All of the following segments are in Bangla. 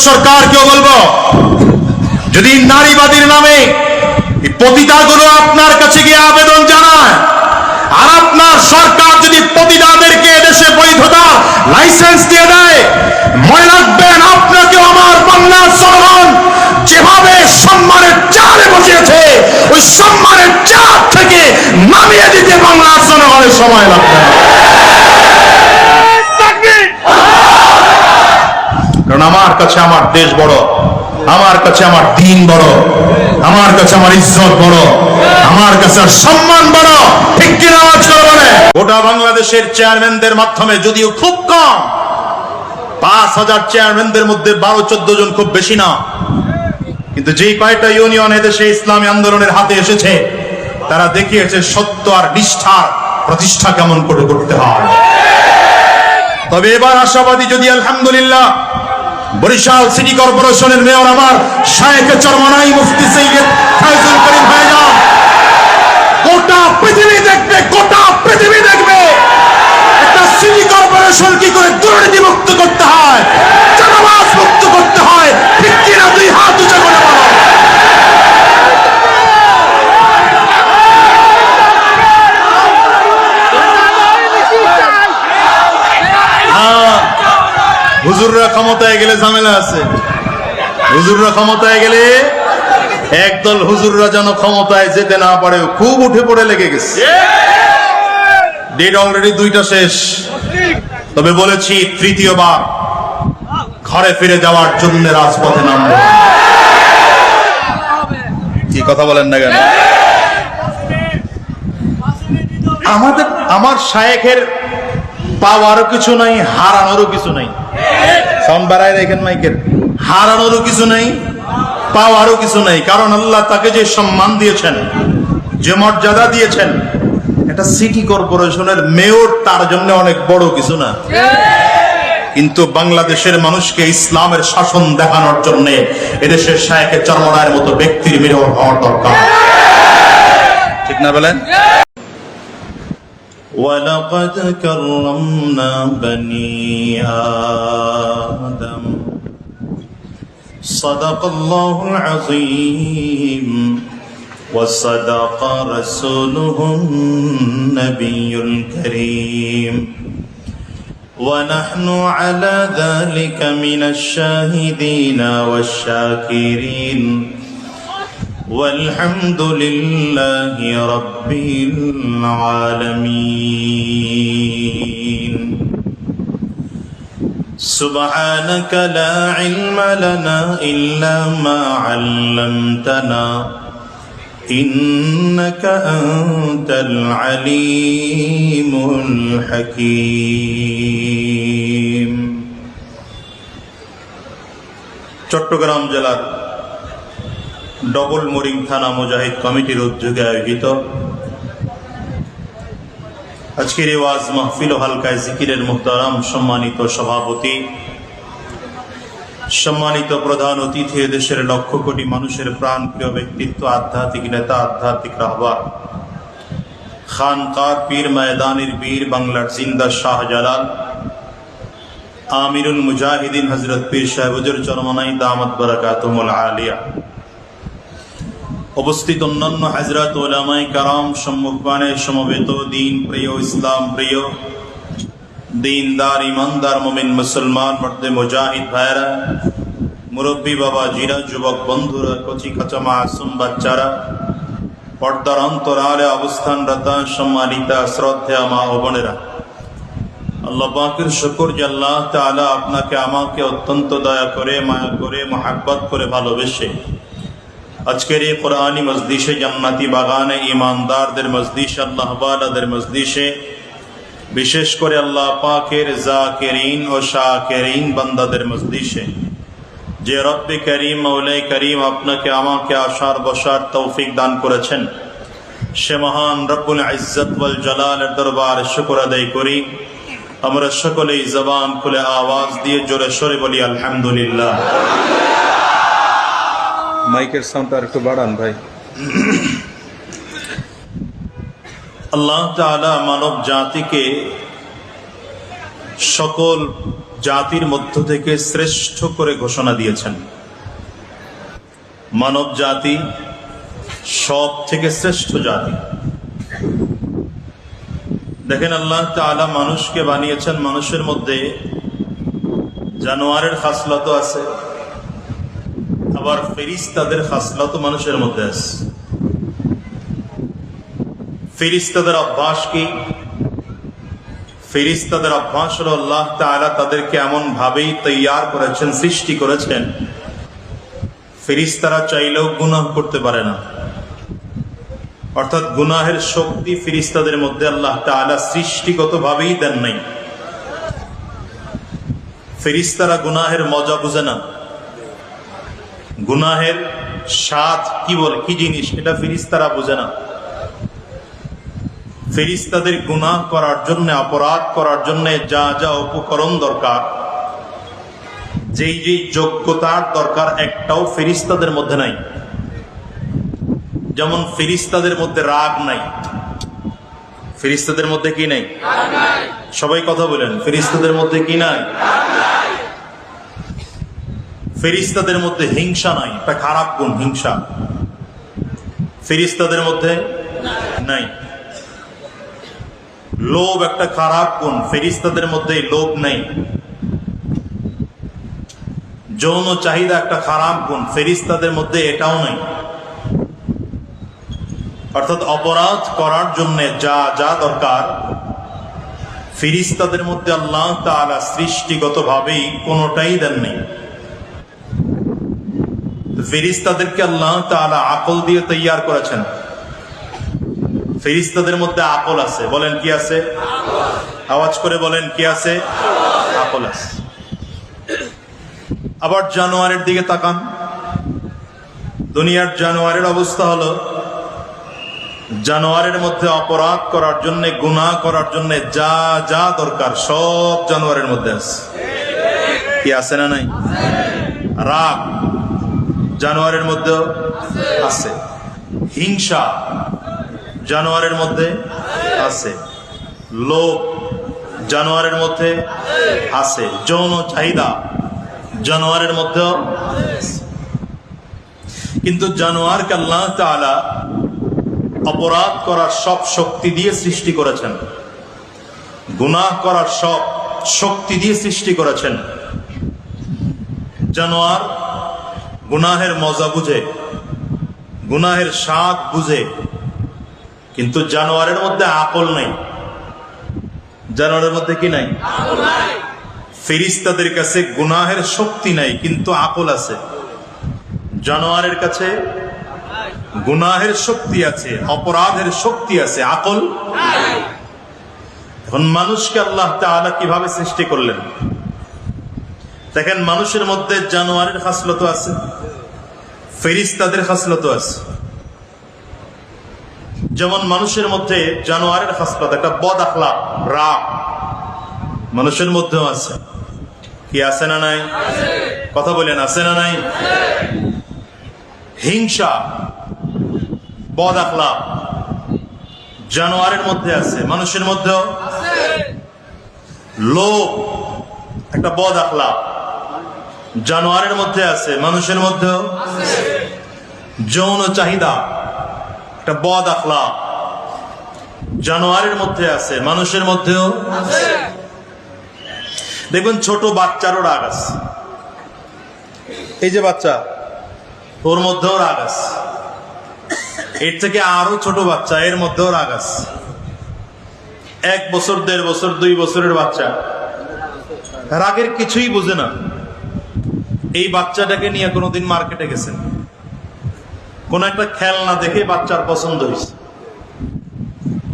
সরকারকেও বলবো, যদি নারীবাদীর নামে এই পতিতাগুলো আপনার কাছে গিয়ে আবেদন জানায়, আর আপনার সরকার যদি পতিতাদেরকে দেশে বৈধতা লাইসেন্স দিয়ে দেয়, মনে রাখবেন আপনাকে আমার বাংলার জনগণ যেভাবে সম্মানের চালে বসিয়েছে, ওই সম্মানের চাপ থেকে নামিয়ে দিতে বাংলার জনগণের সময় লাগবে। কারণ আমার কাছে আমার দেশ বড়, আমার কাছে আমার দিন বড়, আমার কাছে আমার ইজ্জত বড়, আমার কাছে সম্মান বড়। ঠিক কিনা আওয়াজ করে বলে? গোটা বাংলাদেশের চেয়ারম্যানদের মাধ্যমে, যদিও খুব কম, ৫,০০০ চেয়ারম্যানদের মধ্যে ১২-১৪ জন, খুব বেশি না, কিন্তু যে কয়টা ইউনিয়ন এদেশে ইসলামী আন্দোলনের হাতে এসেছে, তারা দেখিয়েছে সত্য আর নিষ্ঠার প্রতিষ্ঠা কেমন করে করতে হয়। তবে এবার আশাবাদী, যদি আলহামদুলিল্লাহ বরিশাল সিটি কর্পোরেশনের মেয়র আমার শায়েখে চরমনাই মুফতি সৈয়দ ফায়জুল করিম ভাইজান, গোটা পৃথিবী দেখবে, গোটা পৃথিবী দেখবে একটা সিটি কর্পোরেশন কি করে দুর্নীতি মুক্ত করতে হয়, চাঁদাবাজ মুক্ত করতে হয়। ঠিক কিনা? দুই হাত উঁচু করে বলো। হুজুররা ক্ষমতায় গেলে ঝামেলা আছে। হুজুররা ক্ষমতায় গেলে একদল হুজুররা যেন ক্ষমতায় যেতে না পারে, খুব উঠে পড়ে লেগে গেছে। ডেট অলরেডি 2টা শেষ। তবে বলেছি, তৃতীয়বার ঘরে ফিরে যাওয়ার জন্য রাজপথে নামব। কি কথা বলেন না কেন? আমার শায়েখের পাওয়ারও কিছু নাই, হারানোরও কিছু নাই। সাউন্ড বাড়ায় দেখেন মাইকের। হারানোরও কিছু নাই, পাওয়ারও কিছু নাই। কারণ আল্লাহ তাকে যে সম্মান দিয়েছেন, যে মর্যাদা দিয়েছেন, এটা সিটি কর্পোরেশনের মেয়র, তার জন্য অনেক বড় কিছু না। কিন্তু বাংলাদেশের মানুষকে ইসলামের শাসন দেখানোর জন্য এদেশের শায়েখে চরমনায়ের মতো ব্যক্তির মেয়র হওয়ার দরকার। ঠিক না বলেন? وَلَقَدْ كَرَّمْنَا بَنِي آدَمَ صَدَقَ اللَّهُ الْعَظِيمُ وَصَدَقَ رَسُولُهُ النَّبِيُّ الْكَرِيمُ وَنَحْنُ عَلَى ذَلِكَ مِنَ الشَّاهِدِينَ وَالشَّاكِرِينَ والحمد لله رب العالمين سبحانك لا علم لنا إلا ما علمتنا إنك أنت العليم الحكيم। চট্টগ্রাম জেলার ডবল মোরিং থানা মুজাহিদ কমিটির উদ্যোগে আয়োজিত আজকের এই ওয়াজ মাহফিল ও হালকায় জিকিরের মুহতারাম সম্মানিত সভাপতি, সম্মানিত প্রধান অতিথি, দেশের লক্ষ কোটি মানুষের প্রাণ প্রিয় ব্যক্তিত্ব, আধ্যাত্মিক নেতা, আধ্যাত্মিক রাহবার, খানকার পীর, ময়দানের বীর, বাংলার জিন্দা শাহজালাল, আমিরুল মুজাহিদিন হযরত পীর সাহেব হুজুর চরমনাই দামাত বারাকাতুহুল আলিয়া, উপস্থিত অন্যান্য হযরত উলামায়ে কেরাম, সম্মুখপানে সমবেত দিন প্রিয়, ইসলাম প্রিয়, দিনদার, ইমানদার মুমিন মুসলমান মর্দে মুজাহিদ ভাইরা, মুরব্বী বাবাজিরা, যুবক বন্ধুরা, কচি কাঁচা মাসুম বাচ্চারা, পর্দার অন্তরালে অবস্থানরত সম্মানিতা শ্রদ্ধেয় মা ও বোনেরা, আল্লাহ পাকের শুকর যে আল্লাহ তাআলা আপনাকে আমাকে অত্যন্ত দয়া করে, মায়া করে, মহাব্বত করে ভালোবেসে আজকের এই কোরআনী মজলিসে, জান্নাতি বাগানে, ইমানদারদের মজলিসে, আল্লাহ ওয়ালাদের মজলিসে, বিশেষ করে আল্লাহ পাকের জাকিরিন ও শাকিরিন বান্দাদের মজলিসে যে রব্বে করিম, মৌলাই করিম আপনাকে আমাকে আসার বসার তৌফিক দান করেছেন, সে মহান রব্বুল ইজ্জত ওয়াল জালালের দরবারে শুকর আদায় করি। আমরা সকলেই জবান খুলে আওয়াজ দিয়ে জোরে সোরে বলি আলহামদুলিল্লাহ। মাইকের সাউন্ডটা একটু বাড়ান ভাই। আল্লাহ তাআলা মানব জাতিকে সকল জাতির মধ্য থেকে শ্রেষ্ঠ করে ঘোষণা দিয়েছেন। মানব জাতি সব থেকে শ্রেষ্ঠ জাতি। দেখেন, আল্লাহ তাআলা মানুষকে বানিয়েছেন, মানুষের মধ্যে জানোয়ারের খাসলত আছে, আবার ফেরেশতাদের খাসলত মানুষের মধ্যে আছে। ফেরেশতাদের অভ্যাস কি? ফেরেশতাদের অভ্যাস হলো আল্লাহ তাআলা তাদেরকে এমন ভাবেই তৈয়ার করেছেন, সৃষ্টি করেছেন, ফেরেশতারা চাইলেও গুনাহ করতে পারে না। অর্থাৎ গুনাহের শক্তি ফেরেশতাদের মধ্যে আল্লাহ তাআলা সৃষ্টিগতভাবেই দেন নাই। ফেরেশতারা গুনাহের মজা বুঝে না, গুনাহের স্বাদ কি বলে, কি জিনিস, এটা ফেরেশতারা বুঝে না। ফেরেশতাদের গুনাহ করার জন্য, অপরাধ করার জন্য যা যা উপকরণ দরকার, যেই যেই যোগ্যতার দরকার, একটাও ফেরেশতাদের মধ্যে নাই। যেমন ফেরেশতাদের মধ্যে রাগ নাই। ফেরেশতাদের মধ্যে কি নাই? সবাই কথা বলেন, ফেরেশতাদের মধ্যে কি নাই? ফেরেশতাদের মধ্যে হিংসা নাই, একটা খারাপ গুণ হিংসা ফেরেশতাদের মধ্যে নাই। লোভ একটা খারাপ গুণ, ফেরেশতাদের মধ্যে লোভ নাই। যৌন চাহিদা একটা খারাপ গুণ, ফেরেশতাদের মধ্যে এটাও নাই। অর্থাৎ অপরাধ করার জন্য যা যা দরকার, ফেরেশতাদের মধ্যে আল্লাহ তাআলা সৃষ্টিগতভাবেই কোনোটাই দেননি। ফেরেশতাদেরকে আল্লাহ তাআলা আকল দিয়ে তৈয়ার করেছেন। ফেরেশতাদের মধ্যে আকল আছে, বলেন কি আছে? আওয়াজ করে বলেন, কি আছে? আকল আছে। আবার জানোয়ারের দিকে তাকান, দুনিয়ার জানোয়ারের অবস্থা হলো, জানোয়ারের মধ্যে অপরাধ করার জন্য, গুনাহ করার জন্য যা যা দরকার সব জানোয়ারের মধ্যে আছে। কি আছে না নাই? রাগ জানোয়ারের মধ্যে আছে, হিংসা জানোয়ারের মধ্যে আছে, লোভ জানোয়ারের মধ্যে আছে, যৌন চাহিদা জানোয়ারের মধ্যে। কিন্তু জানোয়ারকে আল্লাহ তাআলা অপরাধ করার সব শক্তি দিয়ে সৃষ্টি করেছেন, গুনাহ করার সব শক্তি দিয়ে সৃষ্টি করেছেন। জানোয়ার গুনাহের মজা বুঝে, গুনাহের স্বাদ বুঝে, কিন্তু জানোয়ারের মধ্যে আকল নাই। জানোয়ারের মধ্যে কি নাই? ফেরেশতাদের কাছে গুনাহের শক্তি নাই, কিন্তু আকল আছে। জানোয়ারের কাছে গুনাহের শক্তি আছে, অপরাধের শক্তি আছে, আকল। এখন মানুষকে আল্লাহ তাআলা কিভাবে সৃষ্টি করলেন? দেখেন, মানুষের মধ্যে জানোয়ারের খাসলত আছে, ফেরেশতাদের খাসলত আছে। যেমন মানুষের মধ্যে জানোয়ারের খাসলত, একটা বদ আখলাক, রাগ মানুষের মধ্যেও আছে। কি আছে না নাই? কথা বলেন, আছে না নাই? হিংসা, বদ আখলাক জানোয়ারের মধ্যে আছে, মানুষের মধ্যেও। লোভ একটা বদ আখলাক জানোয়ারের মধ্যে আছে, মানুষের মধ্যেও। যৌন চাহিদা একটা বদ আখলাক জানোয়ারের মধ্যে আছে, মানুষের মধ্যেও। দেখবেন ছোট বাচ্চারও রাগ আছে। এই যে বাচ্চা, ওর মধ্যেও রাগ আছে। এর থেকে আরো ছোট বাচ্চা, এর মধ্যেও রাগ আছে। 1 বছর, 1.5 বছর, 2 বছরের বাচ্চা রাগের কিছুই বোঝে না। এই বাচ্চাটাকে নিয়ে কোনোদিন মার্কেটে গেছেন, কোন একটা খেলনা দেখে বাচ্চার পছন্দ হয়েছে,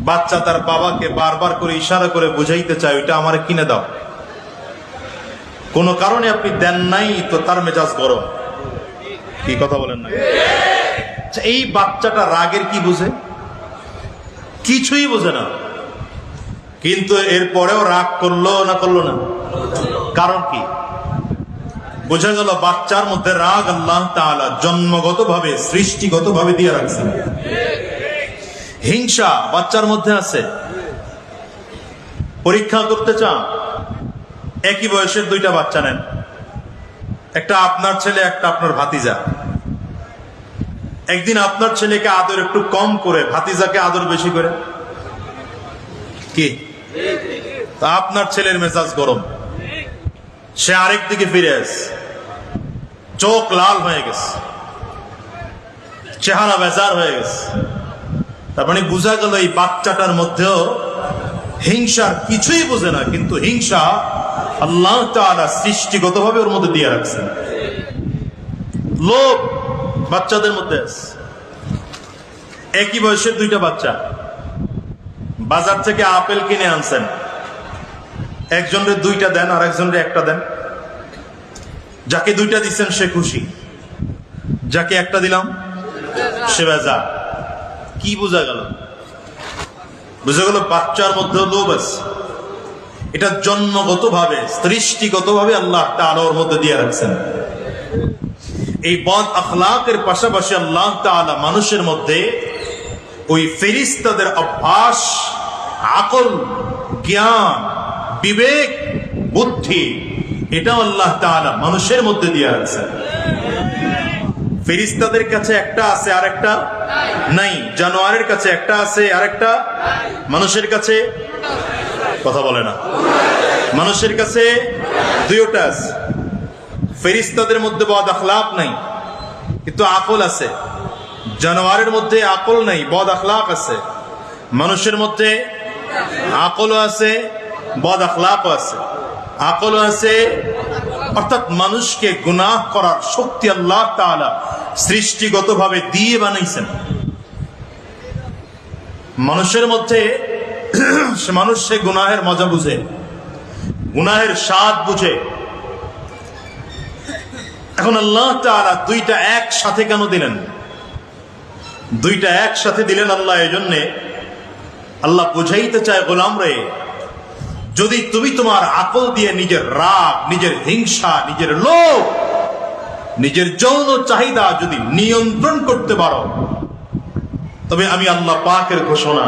বাচ্চা তার বাবাকে বারবার করে ইশারা করে বুঝাইতে চায়, ওইটা আমার কিনে দাও। কোন কারণে আপনি দেন নাই তো তার মেজাজ গরম। কি কথা বলেন না? এই বাচ্চাটা রাগের কি বুঝে? কিছুই বোঝে না। কিন্তু এরপরেও রাগ করলো না, করলো না? কারণ কি? বোঝা গেল বাচ্চার মধ্যে রাগ আল্লাহ তাআলা জন্মগতভাবে, সৃষ্টিগতভাবে দিয়ে রাখছেন। হিংসা বাচ্চার মধ্যে আছে। পরীক্ষা করতে চান, একই বয়সের দুইটা বাচ্চা নেন, একটা আপনার ছেলে, একটা আপনার ভাতিজা। একদিন আপনার ছেলেকে আদর একটু কম করে, ভাতিজাকে আদর বেশি করে, কি তা আপনার ছেলের মেজাজ গরম, সে আরেক দিকে ফিরে আসে, চোখ লাল হয়ে গেছে, চেহারা বেজার হয়ে গেছে। তার মানে বোঝা গেল এই বাচ্চাটার মধ্যেও হিংসার কিছুই বোঝে না, কিন্তু হিংসা আল্লাহ তাআলা সৃষ্টিগতভাবে ওর মধ্যে দিয়ে রাখছেন। লোভ বাচ্চাদের মধ্যে আছে। একই বয়সের দুইটা বাচ্চা বাজার থেকে আপেল কিনে আনছেন, একজনের দুইটা দেন আর একজনের একটা দেন। যাকে দুইটা দিচ্ছেন সে খুশি, যাকে একটা দিলাম সে বেজার। কি বোঝা গেল? বোঝা গেল বাচ্চার মধ্যে লোভ আছে। এটা জন্মগতভাবে, সৃষ্টিগতভাবে আল্লাহ তাআলা ওর মধ্যে দিয়ে রাখছেন। এই বদ আখলাকের পাশাপাশি আল্লাহ তাআলা মানুষের মধ্যে ওই ফেরেশতাদের অভ্যাস, আকল, জ্ঞান, বিবেক, বুদ্ধি, এটা আল্লাহ তাআলা মানুষের মধ্যে দিয়ে রাখছেন। ফেরেশতাদের কাছে একটা আছে আর একটা নাই, জানোয়ারের কাছে একটা আছে আর একটা, মানুষের কাছে কথা বলে না, মানুষের কাছে দুইটা আছে। ফেরেশতাদের মধ্যে বদ আখলাক নাই, কিন্তু আকল আছে। জানোয়ারের মধ্যে আকল নাই, বদ আখলাক আছে। মানুষের মধ্যে আকলও আছে, বদ আখলাকও আছে। আকলও আছে, অর্থাৎ মানুষকে গুনাহ করার শক্তি আল্লাহ তাআলা সৃষ্টিগতভাবে দিয়ে বানাইছেন। মানুষের মধ্যে মানুষ সে গুনাহের মজা বুঝে, গুনাহের স্বাদ বুঝে। এখন আল্লাহ তাআলা দুইটা একসাথে কেন দিলেন? দুইটা একসাথে দিলেন আল্লাহ এই জন্যে, আল্লাহ বুঝাইতে চায় গোলাম রে, যদি তুমি তোমার আকল দিয়ে নিজের রাগ, নিজের হিংসা, নিজের লোভ, নিজের যৌন চাহিদা যদি নিয়ন্ত্রণ করতে পারো, তবে আমি আল্লাহ পাকের ঘোষণা,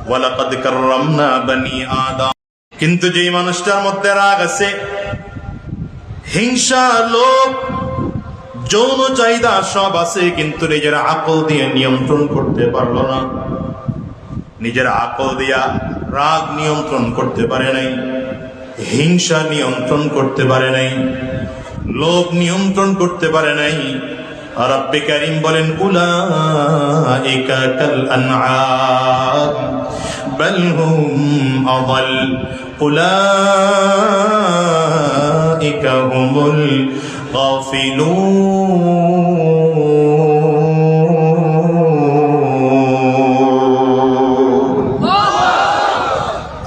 ওয়ালাকাদ কাররামনা বনি আদম। কিন্তু যেই মানুষটার মধ্যে রাগ আছে, হিংসা, লোভ, যৌন চাহিদা সব আছে, কিন্তু নিজের আকল দিয়ে নিয়ন্ত্রণ করতে পারলো না, নিজের আকল দিয়া রাগ নিয়ন্ত্রণ করতে পারে নাই, হিংসা নিয়ন্ত্রণ করতে পারে নাই, লোভ নিয়ন্ত্রণ করতে পারে নাই, আর রব্বে কারীম বলেন উলাইকা কাল আনআম বাল হুম আযাল উলাইকা হুমুল গাফিলুন।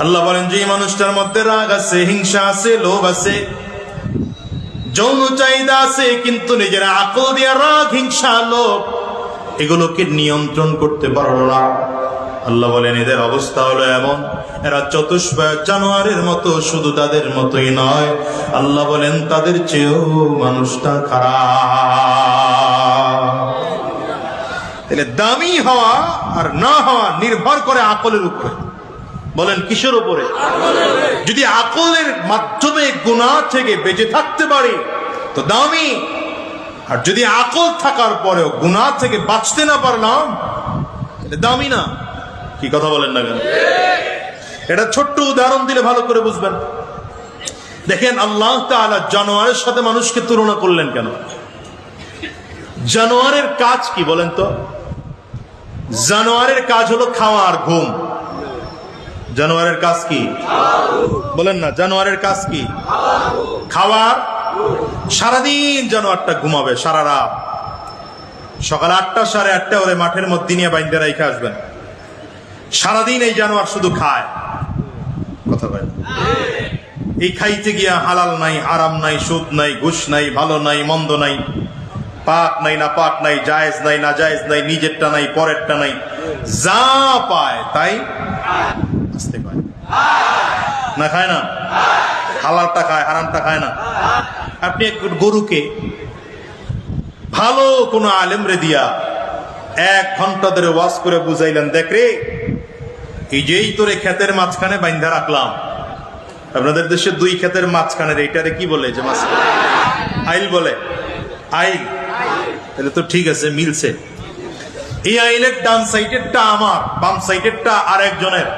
আল্লাহ বলেন যে মানুষটার মধ্যে রাগ আছে, হিংসা আছে, লোভ আছে, যৌন চাহিদা আছে, কিন্তু নিজের আকল দিয়ে রাগ, হিংসা, লোভ এগুলোকে নিয়ন্ত্রণ করতে পারলো না। আল্লাহ বলেন এদের অবস্থা হলো এমন, এরা চতুষ্পদ জানোয়ারের মতো, শুধু তাদের মতোই নয়, আল্লাহ বলেন তাদের চেয়েও মানুষটা খারাপ। তাহলে দামি হওয়া আর না হওয়া নির্ভর করে আকলের উপরে। বলেন কিসের উপরে? যদি আকলের মাধ্যমে গুনাহ থেকে বেঁচে থাকতে পারি তো দামি, আর যদি আকল থাকার পরেও গুনাহ থেকে বাঁচতে না পারলাম তাহলে দামি না। কি কথা বলেন না কেন? এটা ছোট্ট উদাহরণ দিলে ভালো করে বুঝবেন। দেখেন আল্লাহ তাআলা জানোয়ারের সাথে মানুষকে তুলনা করলেন কেন? জানোয়ারের কাজ কি বলেন তো? জানোয়ারের কাজ হলো খাওয়া আর ঘুম। জানোয়ারের কাজ কি বলেন না? জানোয়ারের কাজ কি? খাওয়ার। সারাদিন জানোয়ারটা ঘুমাবে সারা রাত, সকাল 8টা 8:30 ওরে মাঠের মধ্যে নিয়ে বাইন্দা রাইখা আসবেন। সারাদিন এই জানোয়ার শুধু খায়, কথা বলে। এই খাইতে গিয়া হালাল নাই, হারাম নাই, সুদ নাই, ঘুষ নাই, ভালো নাই, মন্দ নাই, পাক নাই, না পাক নাই, জায়েজ নাই, না জায়েজ নাই, নিজেরটা নাই, পরেরটা নাই, যা পায় তাই আসতে পায়। না খায় না? হালালটা খায়, হারামটা খায় না। আপনি এক গরুকে ভালো কোন আলেম রে দিয়া 1 ঘন্টা ধরে ওয়াজ করে বুঝাইলেন, দেখ রে, এই যেই তোরে ক্ষেতের মাঝখানে বাইন্ধা রাখলাম, আপনাদের দেশে দুই ক্ষেতের মাঝখানের এইটারে কি বলে? যে মাছ আইল বলে। আইল, তাহলে তো ঠিক আছে, মিলছে। এই আইলের ডান সাইডেরটা আমার, বাম সাইডেরটা আর একজনের।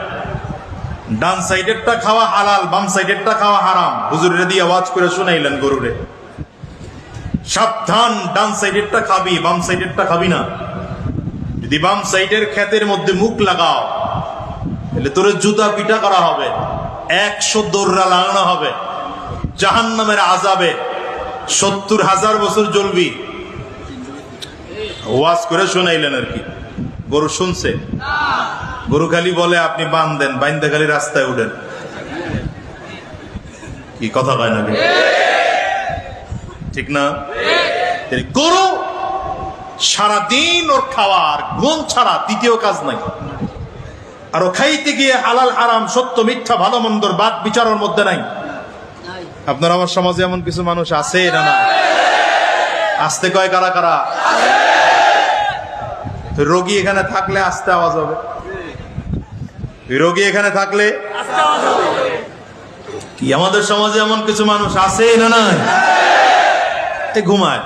ডান সাইডেরটা খাওয়া হালাল, বাম সাইডেরটা খাওয়া হারাম। হুজুরে দিয়ে আওয়াজ করে শুনাইলেন গরুরে, সাবধান, ডান সাইডেরটা খাবি, বাম সাইডেরটা খাবি না। যদি বাম সাইডের ক্ষেতের মধ্যে মুখ লাগাও তাহলে তোর জুতা পিটা করা হবে, 100 দৌড়া লাগানো হবে, জাহান্নামের আযাবে 70,000 বছর জ্বলবি। ওয়াজ করে শুনাইলেন আর কি। গরু শুনছে? গরু খালি বলে আপনি বান্ধেন, বাইন্দা খালি রাস্তায় উঠেন। কি কথা কয় নাকি? ঠিক না? গরু সারাদিন ওর খাওয়ার ঘুম ছাড়া দ্বিতীয় কাজ নাই। আর ও খাইতে গিয়ে হালাল হারাম, সত্য মিথ্যা, ভালো মন্দর বাদ বিচারের মধ্যে নাই। আপনার আমার সমাজে এমন কিছু মানুষ আছে না? না আসতে কয় কারা কারা? রোগী এখানে থাকলে আস্তে আওয়াজ হবে। রোগী এখানে থাকলে কি আমাদের সমাজে এমন কিছু মানুষ আছে না? নাই, ঘুমায়,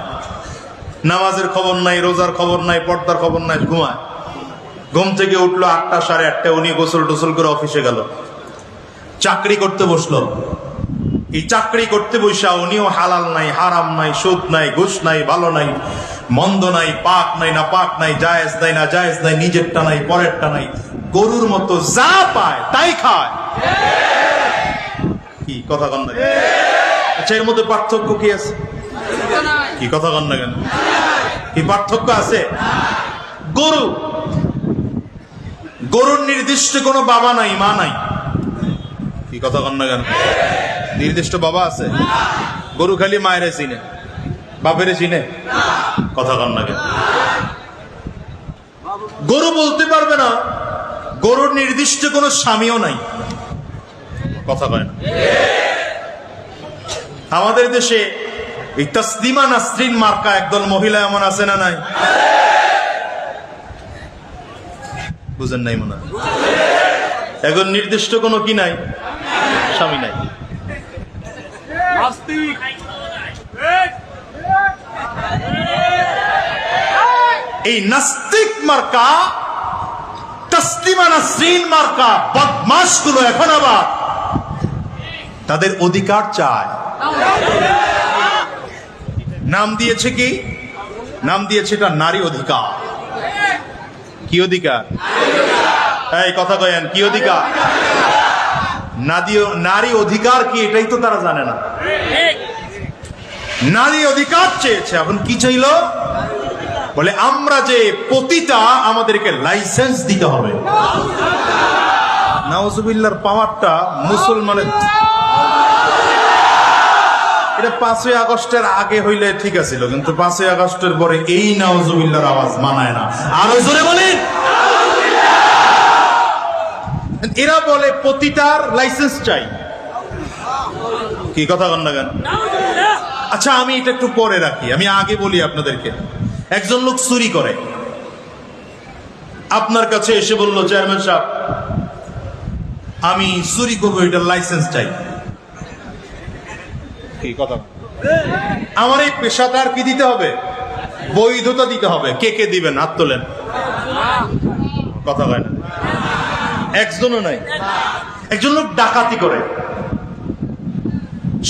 নামাজের খবর নাই, রোজার খবর নাই, পর্দার খবর নাই, ঘুমায়। ঘুম থেকে উঠলো 8টা 8:30, উনি গোসল টোসল করে অফিসে গেল, চাকরি করতে বসলো। এই চাকরি করতে বসা উনিও হালাল নাই, হারাম নাই, সুদ নাই, ঘুষ নাই, ভালো নাই, মন্দ নাই, পাক নাই, না পাক নাই, জায়েজ নাই, না জায়েজ নাই, নিজেরটা নাই, পরেরটা নাই, গরুর মতো যা পায় তাই খায়। কি কথা কন না? আচ্ছা, এর মধ্যে পার্থক্য কি আছে? কি কথা কন না কেন? কি পার্থক্য আছে? গরুর নির্দিষ্ট কোনো বাবা নাই, মা নাই। কি কথা কন না কেন? নির্দিষ্ট বাবা আছে? গরু খালি মায়েরে চিনে, বাপেরে চিনে? কথা কন না কেন? গরু বলতে পারবে না গরুর নির্দিষ্ট কোনো স্বামীও নাই। কথা কয় না? আমাদের দেশে এই তাসলিমা নাসরিন মার্কা একদল মহিলা এমন আছে না? নাই? বুঝেন নাই মনে হয়? এখন নির্দিষ্ট কোনো কি নাই, স্বামী নাই। এই নাস্তিক মার্কা, তাসলিমা নাসরিন মার্কা বদমাশ গুলো এখন আবার তাদের অধিকার চায়। নাম দিয়েছে কি? নাম দিয়েছে এটা নারী অধিকার। কি অধিকার? এই কথা কয়েন, কি অধিকার? নারী অধিকার কি এটাই তো তারা জানে না। নারী অধিকার চেয়েছে। এখন কি চাইলো? বলে আমরা যে পতিতা, আমাদেরকে লাইসেন্স দিতে হবে। নাউজুবিল্লাহর পাওয়ারটা মুসলমানের। এটা 5ই আগস্টের আগে হইলে ঠিক আছিল, কিন্তু 5ই আগস্টের পরে এই নাউজুবিল্লাহর আওয়াজ মানায় না। আরো জোরে বলেন। এরা বলে পতিতার লাইসেন্স চাই। কি কথা কন না কেন? আচ্ছা, আমি এটা একটু পরে রাখি, আমি আগে বলি আপনাদেরকে। একজন লোক চুরি করে, আপনার কাছে এসে বলল, চেয়ারম্যান সাহেব আমি চুরি করবো, এটার লাইসেন্স চাই। কি কথা? আমার এই পেশাটার কি দিতে হবে? বৈধতা দিতে হবে। কে কে দিবেন? হাত তোলেন। কথা হয় না, একজনও নাই। একজন লোক ডাকাতি করে,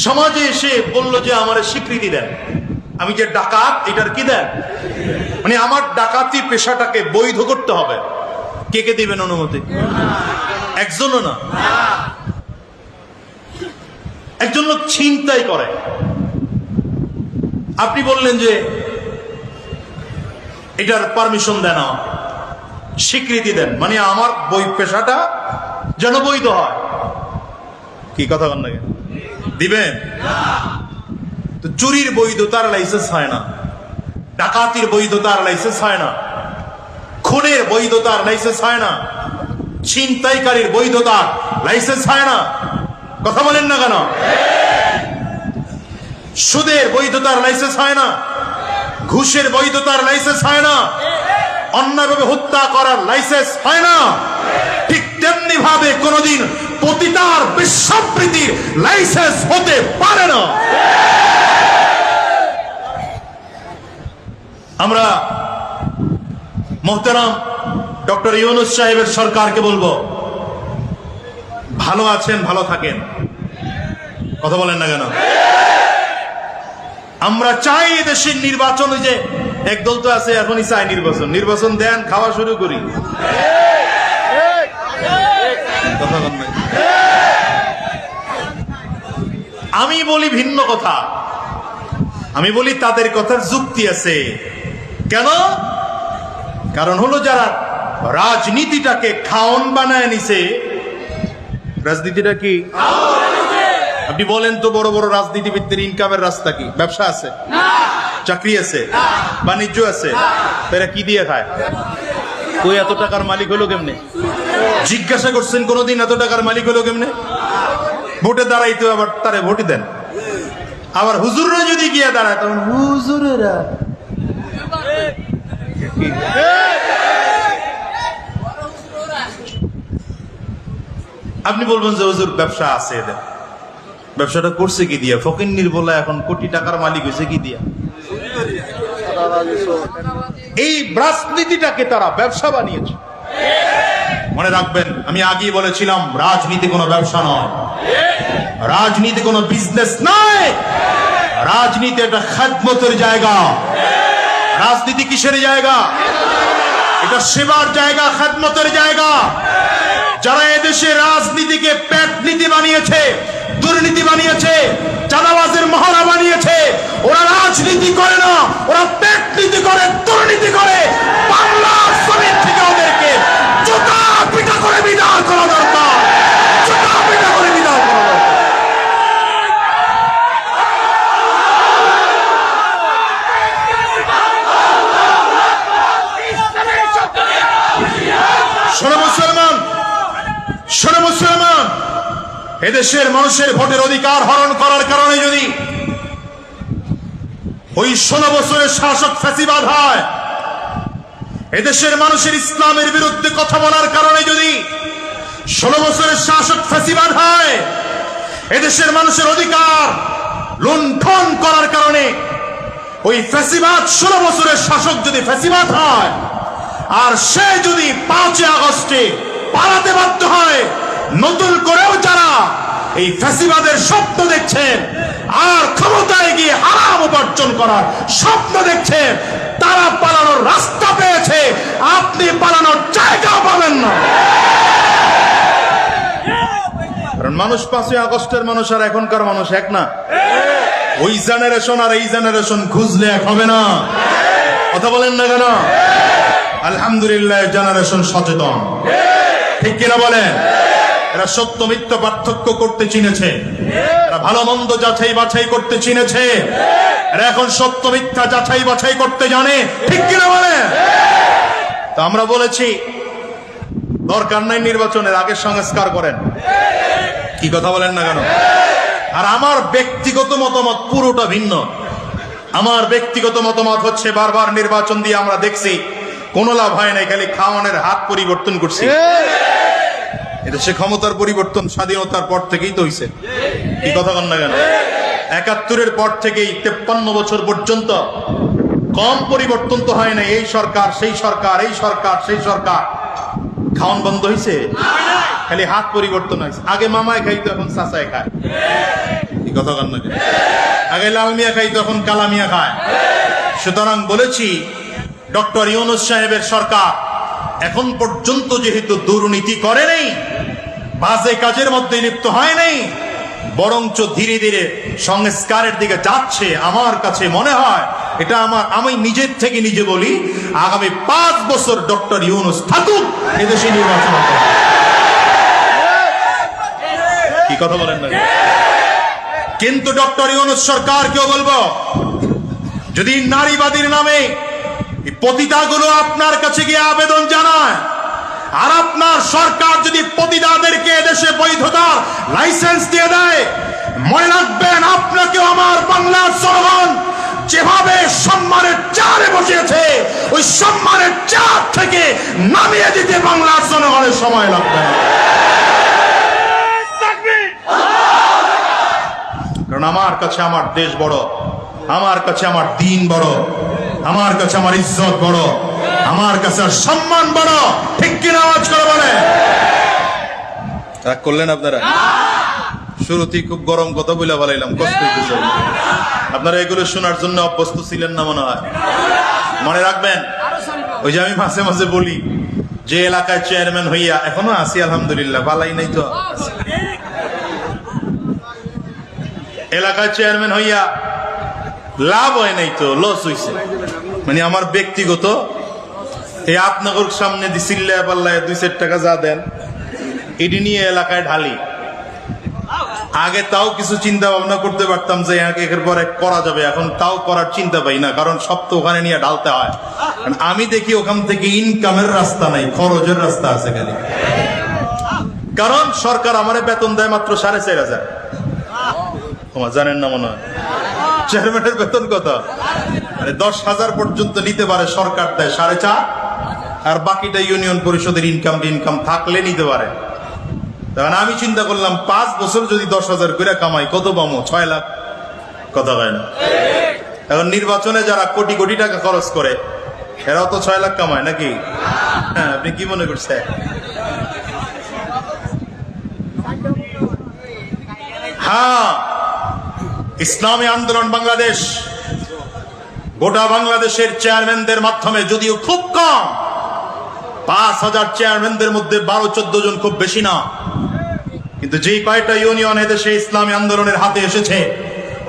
সমাজে এসে বলল যে আমার স্বীকৃতি দেন, আমি যে ডাকাত এটার কি দেন, মানে আমার ডাকাতি পেশাটাকে বৈধ করতে হবে। কে কে দিবেন অনুমতি? একজনও না। একজন লোক ছিনতাই করে, আপনি বললেন যে এটার পারমিশন দেন, আমাকে স্বীকৃতি দেন, মানে আমার পেশাটা যেন বৈধ হয়। কি কথা বলেন না? দিবেন? তো চুরির বৈধতার লাইসেন্স হয় না, ডাকাতির বৈধতার লাইসেন্স হয় না, খুনের বৈধতার লাইসেন্স হয় না, ছিনতাইকারীর বৈধতার লাইসেন্স হয় না। কথা বলেন না কেন? সুদের বৈধতার লাইসেন্স হয় না, ঘুষের বৈধতার লাইসেন্স হয় না, অন্যায়ভাবে হত্যা করার লাইসেন্স হয় না। ঠিক তেমনি ভাবে কোনদিন পতিতার বিশ্বাবৃতির লাইসেন্স হতে পারে না। আমরা মোহতারাম ডক্টর ইউনূস সাহেবের সরকারকে বলবো, ভালো আছেন, ভালো থাকেন, কথা বলেন না কেন? আমরা চাই দেশের নির্বাচন, যে একদল তো আছে এখনই চাই নির্বাচন, নির্বাচন দেন, খাওয়া শুরু করি। কথা বলেন না। আমি বলি ভিন্ন কথা, আমি বলি তাদের কথার যুক্তি আছে। কেন? কারণ হলো যারা রাজনীতিটাকে খাওন বানায় নিছে, রাজনীতিটা কি? আপনি বলেন তো, বড় বড় রাজনীতিবিদদের ইনকামের রাস্তা কি? ব্যবসা আছে, চাকরি আছে, বাণিজ্য আছে, তারা কি দিয়ে খায়? কই এত টাকার মালিক হলো কেমনে? জিজ্ঞাসা করছেন কোনদিন এত টাকার মালিক হলো কেমনে? ভোটে দাঁড়াইতে আবার তারে ভোট দেন, আবার হুজুররা যদি গিয়ে দাঁড়ায় তখন হুজুরেরা আপনি বলবেন যে হুজুর ব্যবসা আছে, এদের ব্যবসাটা করছে কি দিয়া? ফকিন্নির বলা এখন কোটি টাকার মালিক হয়েছে কি দিয়া? এই রাজনীতিটাকে তারা ব্যবসা বানিয়েছে। মনে রাখবেন, আমি আগেই বলেছিলাম, রাজনীতি কোনো ব্যবসা নয়, রাজনীতি কোনো বিজনেস নয়, রাজনীতি একটা খেদমতের জায়গা। রাজনীতি কিসের জায়গা? এটা সেবার জায়গা, খেদমতের জায়গা। যারা এদেশে রাজনীতিকে পেট নীতি বানিয়েছে, দুর্নীতি বানিয়েছে, চাঁদাবাজের মহড়া বানিয়েছে, ওরা রাজনীতি করে না, ওরা পেট নীতি করে, দুর্নীতি করে। বাংলার জমিন থেকে ওদেরকে জুতা পিটা করে বিদায় করা দরকার, জুতা পিটা করে বিদায় করা দরকার। শোনো মুসলমান, শোনো মুসলমান, এদেশের মানুষের ভোটের অধিকার হরণ করার কারণে যদি ওই 16 বছরের শাসক ফ্যাসিবাদ হয়, এদেশের মানুষের ইসলামের বিরুদ্ধে কথা বলার কারণে যদি 16 বছরের শাসক ফ্যাসিবাদ হয়, এদেশের মানুষের অধিকার লুণ্ঠন করার কারণে ওই ফ্যাসিবাদ 16 বছরের শাসক যদি ফ্যাসিবাদ হয়, আর সে যদি 5 আগস্টে পালাতে বাধ্য হয়, নতুন করেও যারা এই ফ্যাসিবাদের স্বপ্ন দেখছেন আর ক্ষমতায় গিয়ে হারাম উপার্জন করার স্বপ্ন দেখছেন, তারা পালানোর রাস্তা পেয়েছে, আপনি পালানোর জায়গা পাবেন না। কারণ মানুষ 5 আগস্টের মানুষ আর এখনকার মানুষ এক না। ওই জেনারেশন আর এই জেনারেশন খুঁজলে এক হবে না। কথা বলেন না কেন? আলহামদুলিল্লাহ, জেনারেশন সচেতন, ঠিক কিনা বলেন? এরা সত্য মিথ্যা পার্থক্য করতে চিনেছে, এরা ভালো মন্দ যাচাই বাছাই করতে চিনেছে, এরা এখন সত্য মিথ্যা যাচাই বাছাই করতে জানে, ঠিক কিনা বলেন? তো আমরা বলেছি দরকার নাই নির্বাচনের, আগে সংস্কার করেন। কি কথা বলেন না কেন? আর আমার ব্যক্তিগত মতামত পুরোটা ভিন্ন। আমার ব্যক্তিগত মতামত হচ্ছে, বারবার নির্বাচন দিয়ে আমরা দেখছি কোনো লাভ হয় নাই, খালি খাওয়ানোর হাত পরিবর্তন করছি। এটা সে ক্ষমতার পরিবর্তন স্বাধীনতার পর থেকেই তো হইছে। কি কথা বলেন না কেন? 71-এর পর থেকেই 53 বছর পর্যন্ত কম পরিবর্তন তো হয় না। এই সরকার সেই সরকার, এই সরকার সেই সরকার, খাওয়ান বন্ধ হয়েছে, খালি হাত পরিবর্তন হয়েছে। আগে মামায় খাইতো, এখন চাচায় খায়। কি কথা বলেন না কেন? আগে লাল মিয়া খাইতো, এখন কালা মিয়া খায়। সুতরাং বলেছি, ডক্টর ইউনূস সাহেবের সরকার এখন পর্যন্ত যেহেতু দুর্নীতি করে নেই, বাজে কাজের মধ্যে লিপ্ত হয় নাই, বরঞ্চ ধীরে ধীরে সংস্কারের দিকে যাচ্ছে, আমার কাছে মনে হয় এটা আমি নিজের থেকে নিজে বলি, আগামী 5 বছর ডক্টর ইউনূস থাকুক, এদেশে নির্বাচন হবে। কি কথা বলেন না? কিন্তু ডক্টর ইউনূস সরকারকেও বলবো, যদি নারীবাদীর নামে পতিতাগুলো আপনার কাছে গিয়ে আবেদন জানায়, আর আপনার সরকার যদি পতিতাদেরকে এদেশে বৈধতার লাইসেন্স দিয়ে দেয়, মনে রাখবেন আপনাকেও আমার বাংলার জনগণ যেভাবে সম্মানের চেয়ারে বসিয়েছে, ওই সম্মানের চেয়ার থেকে নামিয়ে দিতে বাংলার জনগণের সময় লাগবে না। কারণ আমার কাছে আমার দেশ বড়, আমার কাছে আমার দিন বড়, আমার কাছে আমার ইজ্জত বড়, আমার কাছে সম্মান বড়। ঠিক কিনা আওয়াজ করে বলে? রাগ করলেন আপনারা? শুরুতেই খুব গরম কথা বলে বলাইলাম, কষ্ট হইতেছে। আপনারা এগুলো শোনার জন্য অভ্যস্ত ছিলেন না মনে হয়। মনে রাখবেন, ওই যে আমি মাঝে মাঝে বলি যে এলাকায় চেয়ারম্যান হইয়া এখনো আছি আলহামদুলিল্লাহ, বালাই নাই তো, এলাকায় চেয়ারম্যান হইয়া লাভ হয় নাই তো, লস হইছে। মানে আমার ব্যক্তিগত এই আপনাগর সামনে দিছিল্লা পাল্লায় 2-4 টাকা যা দেন এটি নিয়ে এলাকায় ঢালি। আগে তাও কিছু চিন্তা ভাবনা করতে পারতাম যে একের পর এক করা যাবে, এখন তাও করার চিন্তা পাই না, কারণ সব তো ওখানে নিয়ে ঢালতে হয়। আমি দেখি ওখান থেকে ইনকামের রাস্তা নাই, খরচের রাস্তা আছে খালি। কারণ সরকার আমারে বেতন দেয় মাত্র 4,500। তোমার জানেন না মনে হয় চেয়ারম্যানের বেতন কত? 10,000 পর্যন্ত নিতে পারে সরকার, দেয় 4.5, আর বাকিটা ইউনিয়ন পরিষদের ইনকাম থাকলে নিতে পারে। তখন আমি চিন্তা করলাম 5 বছর যদি 10,000 করে কামাই কত পাবো? 6 লাখ। কথা হয় না? এখন নির্বাচনে যারা কোটি কোটি টাকা খরচ করে এরাও তো 6 লাখ কামায় নাকি? হ্যাঁ, আপনি কি মনে করছেন? হ্যাঁ, ইসলামী আন্দোলন বাংলাদেশ গোটা বাংলাদেশের চেয়ারম্যানদের মাধ্যমে, যদিও খুব কম, 5,000 চেয়ারম্যানদের মধ্যে 12-14 জন, খুব বেশি না, কিন্তু যেই কয়টা ইউনিয়ন এদেশে ইসলামী আন্দোলনের হাতে এসেছে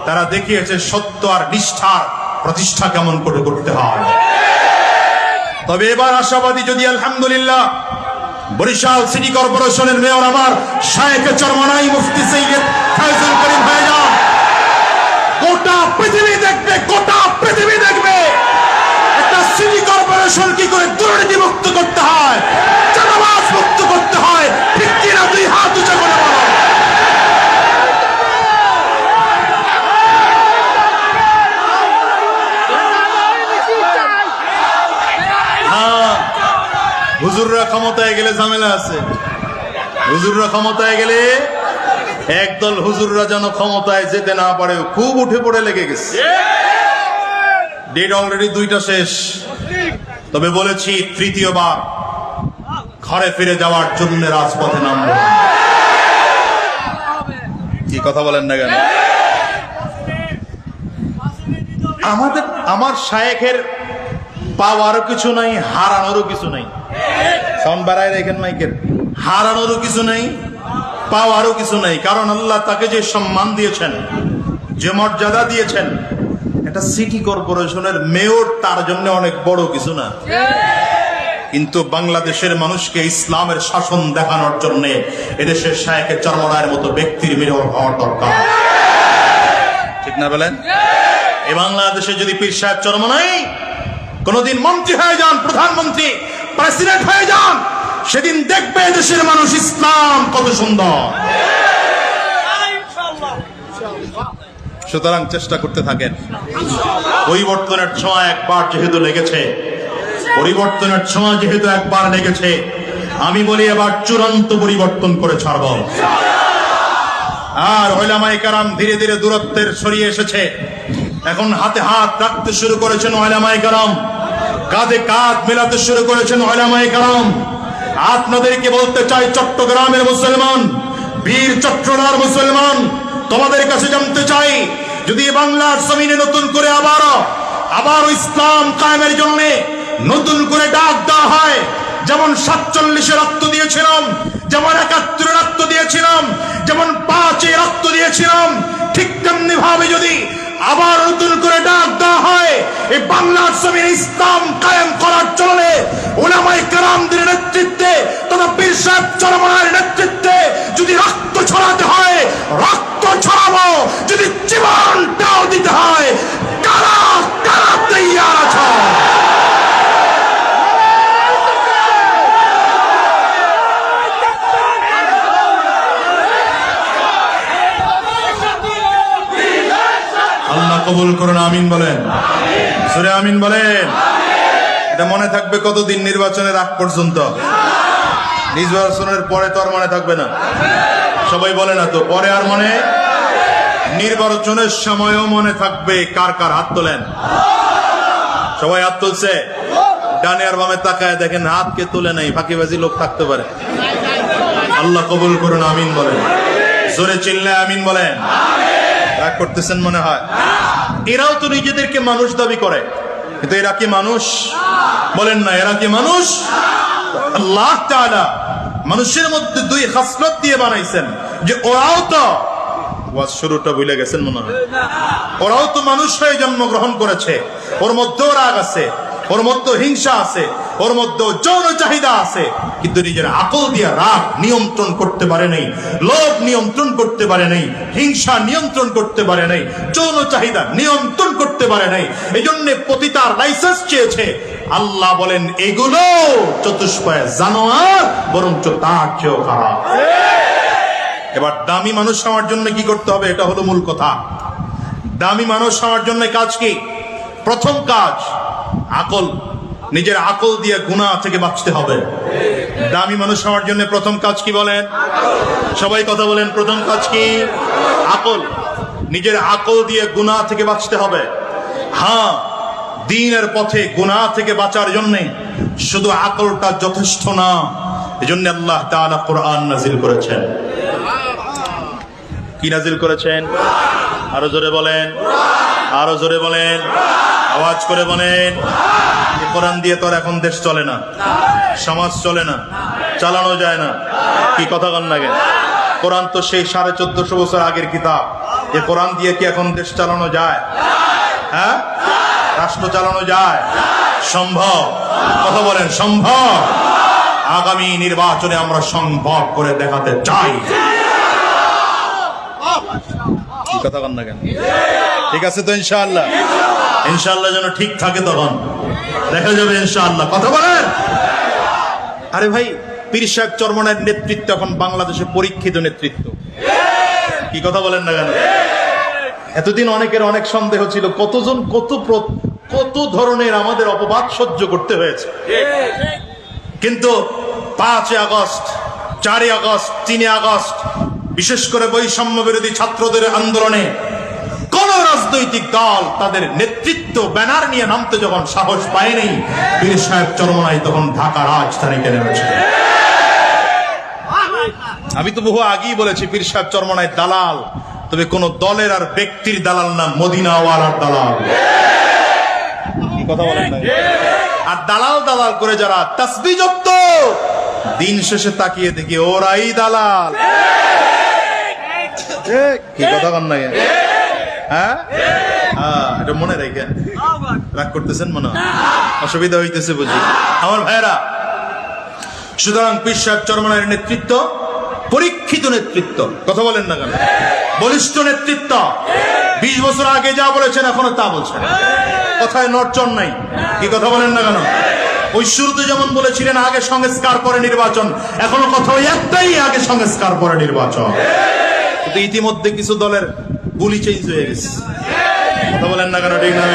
তারা দেখিয়েছে সত্য আর নিষ্ঠার প্রতিষ্ঠা কেমন করে করতে হয়। তবে এবার আশাবাদী, যদি আলহামদুলিল্লাহ বরিশাল সিটি কর্পোরেশনের মেয়র আমার শায়েখে চরমনাই মুফতি সৈয়দ ফয়জুল করিম ভাইজান গোটা পৃথিবী দেখবে, গোটা পৃথিবী দেখবে একটা সিটি কর্পোরেশন কি করে দুর্নীতি মুক্ত করতে হয়, চাঁদাবাজ মুক্ত করতে হয়। ঠিক কিনা? 2 হাত উঁচু করে বলো। হ্যাঁ, হুজুররা ক্ষমতায় গেলে ঝামেলা আছে। হুজুররা ক্ষমতায় গেলে একদল হুজুররা যেন ক্ষমতায় যেতে না পারে, খুব উঠে পড়ে লেগে গেছে। ডেট অলরেডি 2টা শেষ। তবে বলেছি 3য়-বার ঘরে ফিরে যাওয়ার জন্য রাজপথে নামবো। কি কথা বলেন না কেন? আমার শায়েখের পাওয়ারও কিছু নাই, হারানোরও কিছু নাই। সাউন্ড বাড়ায় রেখেন মাইকের। হারানোরও কিছু নাই, পাওয়ারও কিছু নাই, কারণ আল্লাহ তাকে যে সম্মান দিয়েছেন, যে মর্যাদা দিয়েছেন, এটা সিটি কর্পোরেশনের মেয়র, তার জন্য অনেক বড় কিছু না। কিন্তু বাংলাদেশের মানুষকে ইসলামের শাসন দেখানোর জন্য এদেশের শায়েখে চরমনায়ের মতো ব্যক্তির মেয়র হওয়ার দরকার। ঠিক না বলেন? এই বাংলাদেশে যদি পীর সাহেব চরমনাই কোনদিন মন্ত্রী হয়ে যান, প্রধানমন্ত্রী, প্রেসিডেন্ট হয়ে যান, সেদিন দেখবে দেশের মানুষ ইসলাম কত সুন্দর। সুতরাং চেষ্টা করতে থাকেন। পরিবর্তনের ছোঁয়া একবার যেহেতু লেগেছে, পরিবর্তনের ছোঁয়া যেহেতু একবার লেগেছে, আমি বলি এবার চূড়ান্ত পরিবর্তন করে ছাড়ব। আর উলামায়ে কেরাম ধীরে ধীরে দূরত্বের সরিয়ে এসেছে। এখন হাতে হাত রাখতে শুরু করেছেন উলামায়ে কেরাম, কাঁধে কাঁধ মেলাতে শুরু করেছেন উলামায়ে কেরাম। আপনাদেরকে বলতে চাই, চট্টগ্রামের মুসলমান, বীর চট্টগ্রামের মুসলমান, তোমাদের কাছে জানতে চাই, যদি বাংলার জমিনে নতুন করে আবার ইসলাম কায়েমের জন্য নতুন করে ডাক দেওয়া হয়, যেমন 47-এ রক্ত দিয়েছিলাম, যেমন 71-এ রক্ত দিয়েছিলাম, যেমন 5-এ রক্ত দিয়েছিলাম, ঠিক তেমনি ভাবে যদি আবার নতুন করে ডাক দেওয়া হয় এই বাংলার জমিনে ইসলাম কায়েম করার জন্য, উলামায়ে কেরামদের নেতৃত্বে তথা পীর সাহেব চরমনায়ের নেতৃত্বে যদি রক্ত ছড়াতে হয়, রক্ত ছড়াবো। যদি জীবনটাও দিতে হয়, কারা কারা তৈয়ার আছে? আল্লাহ কবুল করুন, আমিন বলেন। সূরা আমিন বলেন। এটা মনে থাকবে কতদিন? নির্বাচনের আগ পর্যন্ত। নির্বাচনের পরে তো আর মনে থাকবে না। সবাই বলে না তো, পরে আর মনে। নির্বাচনের সময়ও মনে থাকবে। কার কার হাত তোলেন? সবাই হাত তুলছে? ডানে আর বামে তাকায় দেখেন, হাত কে তুলে নাই, ফাঁকিবাজি লোক থাকতে পারে। আল্লাহ কবুল করুন, আমিন বলেন। জোরে চিল্লে আমিন বলেন। রাগ করতেছেন মনে হয়। এরাও তো নিজেদেরকে মানুষ দাবি করে, কিন্তু এরা কি মানুষ? বলেন না, এরা কি মানুষ? আল্লাহ তাআলা মানুষের মধ্যে দুই খাসলত দিয়ে বানাইছেন, যে ওরাও তো, ওয়াজ শুরুটা ভুলে গেছেন মনে হয়, ওরাও তো মানুষ হয়ে জন্মগ্রহণ করেছে। ওর মধ্যেও রাগ আছে, ওর মধ্যে হিংসা আছে, ওর মধ্যে যৌন চাহিদা আছে, কিন্তু নিজের আকল দিয়ে রাগ নিয়ন্ত্রণ করতে পারে নাই, লোভ নিয়ন্ত্রণ করতে পারে নাই, হিংসা নিয়ন্ত্রণ করতে পারে নাই, যৌন চাহিদা নিয়ন্ত্রণ করতে পারে নাই। এই জন্য পতিতার লাইসেন্স চেয়েছে। আল্লাহ বলেন এগুলো চতুষ্পয় জানোয়ার, বরঞ্চ তার চেয়েও খারাপ। এবার দামি মানুষ হওয়ার জন্য কি করতে হবে? এটা হলো মূল কথা। দামি মানুষ হওয়ার জন্য কাজ কি? প্রথম কাজ আকল। নিজের আকল দিয়ে গুনাহ থেকে বাঁচতে হবে। দামি মানুষ হওয়ার জন্য প্রথম কাজ কি বলেন? সবাই কথা বলেন। প্রথম কাজ কি? আকল। নিজের আকল দিয়ে গুনাহ থেকে বাঁচতে হবে। হ্যাঁ, দ্বীনের পথে গুনাহ থেকে বাঁচার জন্য শুধু আকলটা যথেষ্ট না। এজন্য আল্লাহ তাআলা কোরআন নাযিল করেছেন। কি নাযিল করেছেন? আরো জোরে বলেন, আরো জোরে বলেন, আওয়াজ করে বলেন। কোরআন দিয়ে তো এখন দেশ চলে না, সমাজ চলে না, চালানো যায় না। কি কথা বলেন না? কোরআন তো সেই 1450 বছর আগের কিতাব। এ কোরআন দিয়ে কি এখন দেশ চালানো যায়? হ্যাঁ, রাষ্ট্র চালানো যায়? সম্ভব? কথা বলেন, সম্ভব। আগামী নির্বাচনে আমরা সম্ভব করে দেখাতে চাই। কি কথা বলেন না কেন? ঠিক আছে তো ইনশাআল্লাহ? ইনশাআল্লাহ যেন ঠিক থাকে, তখন দেখা যাবে ইনশাআল্লাহ। কথা বলেন। আরে ভাই, পীর সাহেব চরমনায়ের নেতৃত্ব এখন বাংলাদেশে পরীক্ষিত নেতৃত্ব। কি কথা বলেন না কেন? এতদিন অনেকের অনেক সন্দেহ ছিল, কতজন কত ধরনের আমাদের অপবাদ সহ্য করতে হয়েছে। কিন্তু 5 আগস্ট, 4 আগস্ট, 3 আগস্ট, বিশেষ করে বৈষম্য বিরোধী ছাত্রদের আন্দোলনে কোন রাজনৈতিক দল তাদের নেতৃত্ব ব্যানার নিয়ে নামতে যখন সাহস পায়নি, পীর সাহেব চরমনাই তখন ঢাকা রাজধানীতে নেমেছে। আমি তো বহু আগেই বলেছি, পীর সাহেব চরমনাই দালাল, তবে কোন দলের আর ব্যক্তির দালাল না, মদিনাওয়ালার দালাল। কি কথা বলেন না? আর দালাল দালাল করে যারা তাসবিহ জপ্ত, দিন শেষে তাকিয়ে দেখি ওরাই দালাল। কি কথা বলেন না? হ্যাঁ, এটা মনে রেখেন। রাগ করতেছেন মনে হয়, অসুবিধা হইতেছে বুঝি আমার ভাইয়েরা। সুতরাং পীর সাহেব চরমনায়ের নেতৃত্ব পরীক্ষিত নেতৃত্ব। কথা বলেন না কেন? বলিষ্ঠ নেতৃত্ব। 20 বছর আগে যা বলেছেন এখনো তা বলছেন, কথায় নড়চড় নাই। কি কথা বলেন না কেন? ওই শুরুতে যেমন বলেছিলেন আগে সংস্কার পরে নির্বাচন, এখনো কথা ওই একটাই, আগে সংস্কার পরে নির্বাচন। কিন্তু ইতিমধ্যে কিছু দলের গুলি চেঞ্জ হয়ে গেছে। কথা বলেন না কেন? ঠিক না?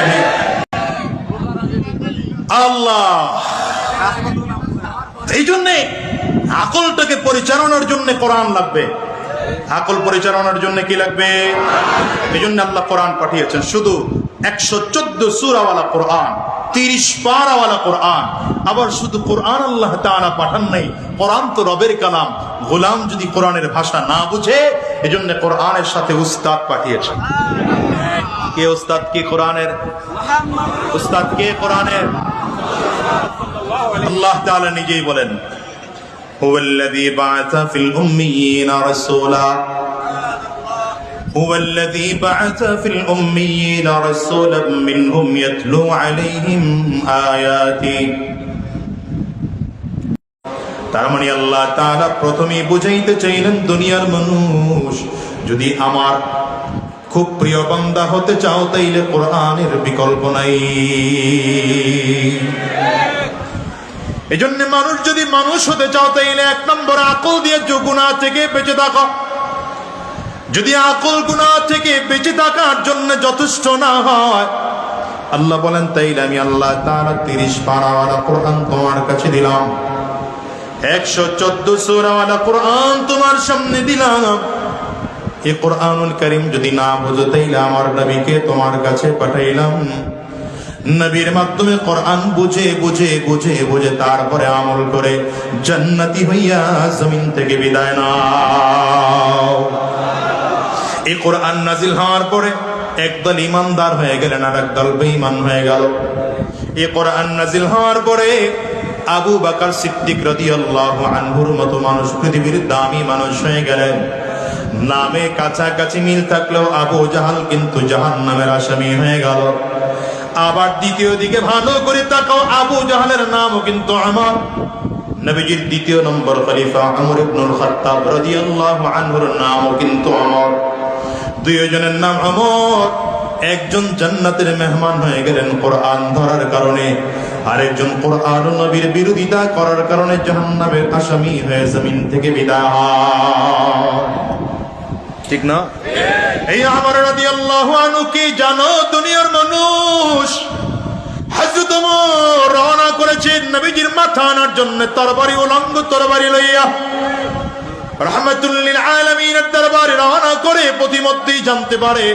আল্লাহ এই জন্যে আকলটাকে পরিচালনার জন্য কোরআন লাগবে। আকল পরিচালনার জন্য কি লাগবে? এই জন্য আল্লাহ কোরআন পাঠিয়েছেন। শুধু 114 সূরাওয়ালা কোরআন, 30 পারাওয়ালা কোরআন। আবার শুধু কোরআন আল্লাহ তাআলা পাঠান নাই, কোরআন তো রবের কালাম। গোলাম যদি কোরআনের ভাষা না বুঝে, এজন্য কোরআনের সাথে উস্তাদ পাঠিয়েছেন। কে উস্তাদ? কে কোরআনের উস্তাদ? কে কোরআনের? আল্লাহ তাআলা নিজেই বলেন, হুয়াল্লাযী বা'আসা ফিল উম্মিয়িনা রাসূলা, হুয়াল্লাযী বা'আসা ফিল উম্মিয়িনা রাসূলাম মিনহুম ইয়াতলু আলাইহিম আয়াতি। তার মানে আল্লাহ তাআলা প্রথমেই বুঝাইতে চাইলেন, দুনিয়ার মানুষ, যদি আমার খুব প্রিয় বান্দা হতে চাও, তাইলে কোরআনের বিকল্প নাই। এজন্য মানুষ যদি মানুষ হতে চাও, তাইলে 1 নম্বর আকল দিয়ে গুনাহ থেকে বেঁচে থাকো। যদি আকল গুনাহ থেকে বেঁচে থাকার জন্য যথেষ্ট না হয়, আল্লাহ বলেন, তাইলে আমি আল্লাহ তাআলা 30 পারাওয়ালা কোরআন তোমার কাছে দিলাম, 114 সূরাওয়ালা কোরআন তোমার সামনে দিলাম। এই কোরআনুল কারীম যদি না বুঝো তাইলে আমার নবীকে তোমার কাছে পাঠাইলাম, নবীর মাধ্যমে কোরআন বুঝে বুঝে বুঝে বুঝে তারপরে আমল করে জান্নাতি হইয়া জমিন থেকে বিদায় নাও। এই কোরআন নাজিল হওয়ার পরে একদল ইমানদার হয়ে গেলেন আর একদল বেঈমান হয়ে গেল। এই কোরআন নাজিল হওয়ার পরে আবু বকর সিদ্দিক রাদিয়াল্লাহু আনহুর মতো মানুষ পৃথিবীর দামি মানুষ হয়ে গেলেন। নামে কাছাকাছি মিল থাকলেও আবু জাহাল কিন্তু জাহান্নামের আসামি হয়ে গেল। আবার দ্বিতীয় দিকে ভালো করে তাকাও, আবু জাহালের নামও কিন্তু আমর, নবীজির দ্বিতীয় নম্বর খলিফা ওমর ইবনুল খাত্তাব রাদিয়াল্লাহু আনহুর নামও কিন্তু আমর। দুইজনের নাম আমর। একজন জান্নাতের মেহমান হয়ে গেলেন কোরআন ধরার কারণে, আরেকজন কোরআন ও নবীর বিরোধিতা করার কারণে জাহান্নামের আসামি হয়ে জমিন থেকে বিদায় হয়। ঠিক না? এই আমর রাদিয়াল্লাহু আনহু কি জানো? দুনিয়ার মানুষ হযরত ওমর রওনা করেছেন নবীজির মাথা আনার জন্য তরবারি, উলঙ্গ তরবারি লইয়া রাহমাতুল লিল আলামিনের দরবারে রওনা করে প্রতিমধ্যেই জানতে পারে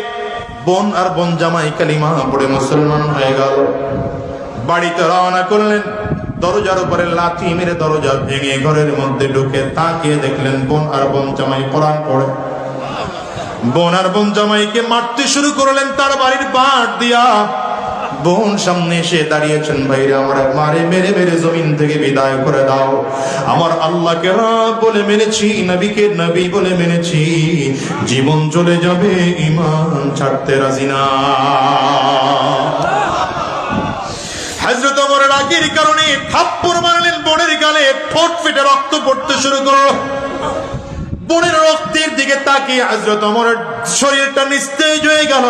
বোন আর বোন জামাই কালিমা পড়ে মুসলমান হয়ে গেল। বাড়িতে রওনা করলেন, দরজার উপরে লাথি মেরে দরজা ভেঙে ঘরের মধ্যে ঢুকে তাকিয়ে দেখলেন বোন আর বোন জামাই কোরআন পড়ে। বোন আর বোন জামাইকে মারতে শুরু করলেন তার বাড়ির বাঁট দিয়া। বোন সামনে এসে দাঁড়িয়েছেন, ভাইরে আমার মারে মেরে মেরে জমিন থেকে বিদায় করে দাও। আমার আল্লাহকে রব বলে মেনেছি, নবীকে নবী বলে মেনেছি, জীবন চলে যাবে ঈমান ছাড়তে রাজি না। হযরত ওমর রাগের কারণে থাপ্পড় মারলেন বোনের গালে, ঠোঁট ফেটে রক্ত পড়তে শুরু করলো। বোনের রক্তের দিকে তাকিয়ে হযরত ওমরের শরীরটা নিস্তেজ হয়ে গেল,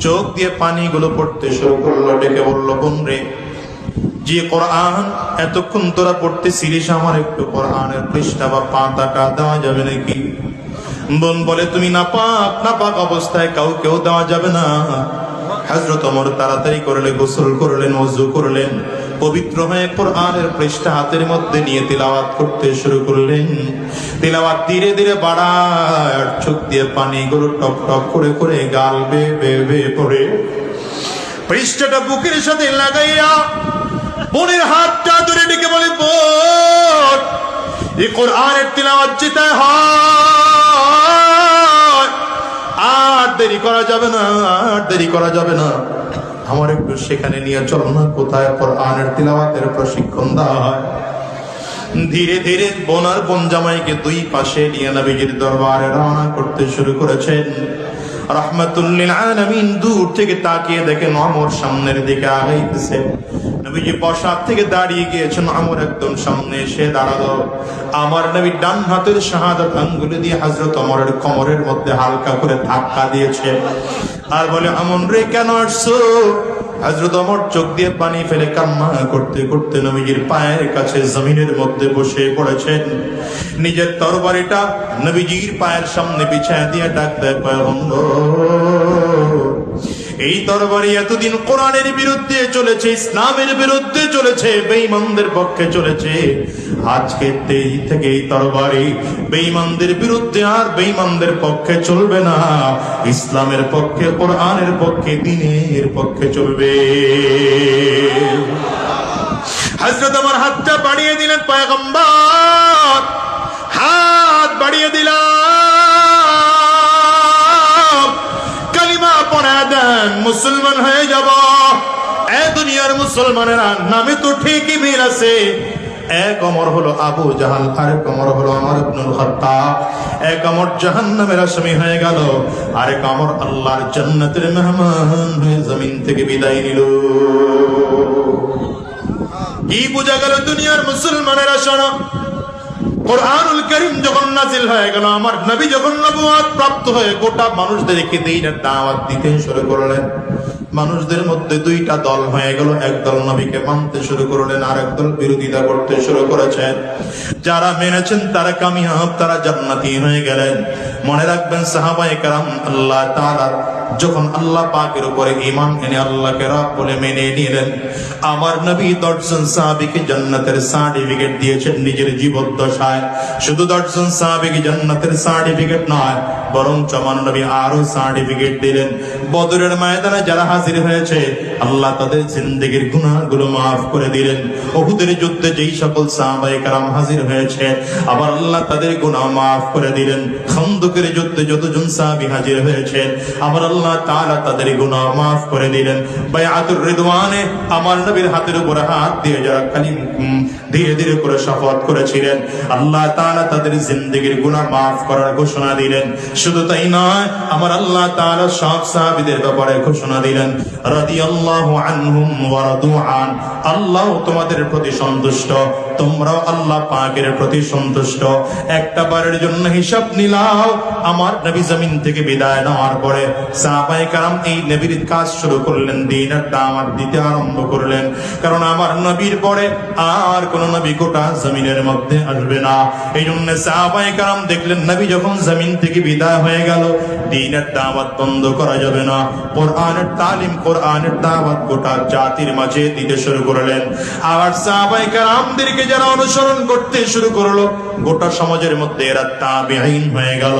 চোখ দিয়ে পানিগুলো পড়তে শুরু করলো। ডেকে বলল, বোন রে, যে কোরআন এতক্ষণ তোরা পড়তেছিলিস, আমার একটু কোরআনের পৃষ্ঠা বা পাতাটা দেওয়া যাবে নাকি? বোন বলে, তুমি নাপাক অবস্থায় কাউকেও দেওয়া যাবে না। হযরত ওমর তাড়াতাড়ি করলে গোসল করলেন, ওযু করলেন, পবিত্র হয়ে কোরআনের পৃষ্ঠা হাতের মধ্যে নিয়ে তিলাওয়াত করতে শুরু করলেন। তিলাওয়াত ধীরে ধীরে বাড়ায়, চোখ দিয়ে পানিগুলো টপ টপ করে করে গাল বেয়ে বেয়ে পড়ে। পৃষ্ঠাটা বুকের সাথে লাগাইয়া বোনের হাতটা ধরে ডেকে বলে, বোন, এই কোরআনের তিলাওয়াত যেতে হয়, আর দেরি করা যাবে না, আর দেরি করা যাবে না, আমার একটু সেখানে নিয়ে চলো না, কোথায় কোরআনের তিলাওয়াতের প্রশিক্ষণ দেওয়া হয়। ধীরে ধীরে বোন আর বোন জামাইকে দুই পাশে নিয়ে নবীজির দরবারে রওনা করতে শুরু করেছেন। রাহমাতুল লিল আলামিন দূর থেকে তাকিয়ে দেখেন ওমর সামনের দিকে আগাইতেছে। নবীজি বসার থেকে দাঁড়িয়ে গিয়েছেন, ওমর একদম সামনে এসে দাঁড়ালো। আমার নবী ডান হাতের শাহাদাত আঙ্গুলে দিয়ে হযরত ওমরের কোমরের মধ্যে হালকা করে ধাক্কা দিয়েছে আর বলে, আমন রে, কেন আসছো? হযরত ওমর চোখ দিয়ে পানি ফেলে কান্না করতে করতে নবীজির পায়ের কাছে জমিনের মধ্যে বসে পড়েছেন। নিজের তরবারিটা নবীজির পায়ের সামনে বিছায়া দিয়ে ডাক দেয়, পয়গম্বর, এই তরবারি এতদিন কোরআনের বিরুদ্ধে চলেছে, ইসলামের বিরুদ্ধে চলেছে, বেঈমানদের পক্ষে চলেছে। আজকে থেকে এই তরবারি বেঈমানদের বিরুদ্ধে আর বেঈমানদের পক্ষে চলবে না, ইসলামের পক্ষে, কোরআনের পক্ষে, দ্বীনের পক্ষে চলবে। হযরত ওমর হাতটা বাড়িয়ে দিলেন, পয়গম্বর, হাত বাড়িয়ে দিলাম, কালিমা পড়া দেন, মুসলমান হয়ে যাব। এ দুনিয়ার মুসলমানেরা নামে তো ঠিকই মিল আছে, এক ওমর হলো আবু জাহাল, আরেক ওমর হলো ওমর ইবনুল খাত্তাব। এক ওমর জাহান্নামের আসামি হয়ে গেল, আরেক ওমর আল্লাহর জান্নাতের মেহমান হয়ে জমিন থেকে বিদায় নিল। কি বোঝা গেল দুনিয়ার মুসলমানেরা? শোনো, কোরআনুল কারীম যখন নাজিল হয়ে গেল, আমার নবী যখন নবুয়ত প্রাপ্ত হয়ে গোটা মানুষদেরকে দ্বীনের দাওয়াত দিতে শুরু করলেন, মানুষদের মধ্যে দুইটা দল হয়ে গেল। একদল নবীকে মানতে শুরু করলেন, আর একদল বিরোধিতা করতে শুরু করেছেন। যারা মেনেছেন তারা কামিয়াব, তারা জান্নাতি হয়ে গেলেন। মনে রাখবেন, সাহাবায়ে কেরাম আল্লাহ তাআলার যখন আল্লাহ পাকের উপরে ঈমান এনে আল্লাহকে রব বলে মেনে নিলেন, আমার নবী 10 জন সাহাবীকে জান্নাতের সার্টিফিকেট দিয়েছেন নিজের জীবদ্দশায়। শুধু 10 জন সাহাবীকে জান্নাতের সার্টিফিকেট নয়, বরং আমার নবী আরো সার্টিফিকেট দিলেন। বদরের ময়দানে যারা হাজির হয়েছে আল্লাহ তাদের জিন্দেগীর গুনাহগুলো মাফ করে দিলেন। উহুদের যুদ্ধে যেই সকল সাহাবায়ে কেরাম হাজির হয়েছে আবার আল্লাহ তাদের গুনাহ মাফ করে দিলেন। খন্দকের যুদ্ধে যতজন সাহাবী হাজির হয়েছে আবার আল্লাহ তাআলা তাদের গুনাহ মাফ করে দিলেন। বায়াতুর রিদওয়ানে আমার নবীর হাতের উপরে হাত দিয়ে যারা ধীরে ধীরে করে শপথ করেছিলেন আল্লাহ তাআলা তাদের জিন্দেগীর গুনাহ মাফ করার ঘোষণা দিলেন। শুধু তাই নয়, আমার আল্লাহ তাআলা সব সাহাবীদের ব্যাপারে ঘোষণা দিলেন রাদিয়াল্লাহু আনহুম ওয়া রাদু আন, আল্লাহ তোমাদের প্রতি সন্তুষ্ট, তোমরাও আল্লাহ পাকের প্রতি সন্তুষ্ট। একটা বারের জন্য হিসাব নিলাও, আমার নবী জমিন থেকে বিদায় নেওয়ার পরে সাহাবায়ে কেরাম এই নবীর কাজ শুরু করলেন, দ্বীনের দাওয়াত দিতে আরম্ভ করলেন। কারণ আমার নবীর পরে আর কোন নবী গোটা জমিনের মধ্যে আসবে না। এই জন্য সাহাবায়ে কেরাম দেখলেন নবী যখন জমিন থেকে বিদায় হয়ে গেল, দ্বীনের দাওয়াত বন্ধ করা যাবে না। কোরআনের তালিম, কোরআনের দাওয়াত গোটা জাতির মাঝে দিতে শুরু করলেন। আর সাহাবায়ে কেরামদেরকে যারা অনুসরণ করতে শুরু করলো, গোটা সমাজের মধ্যে এরা তাবেঈন হয়ে গেল।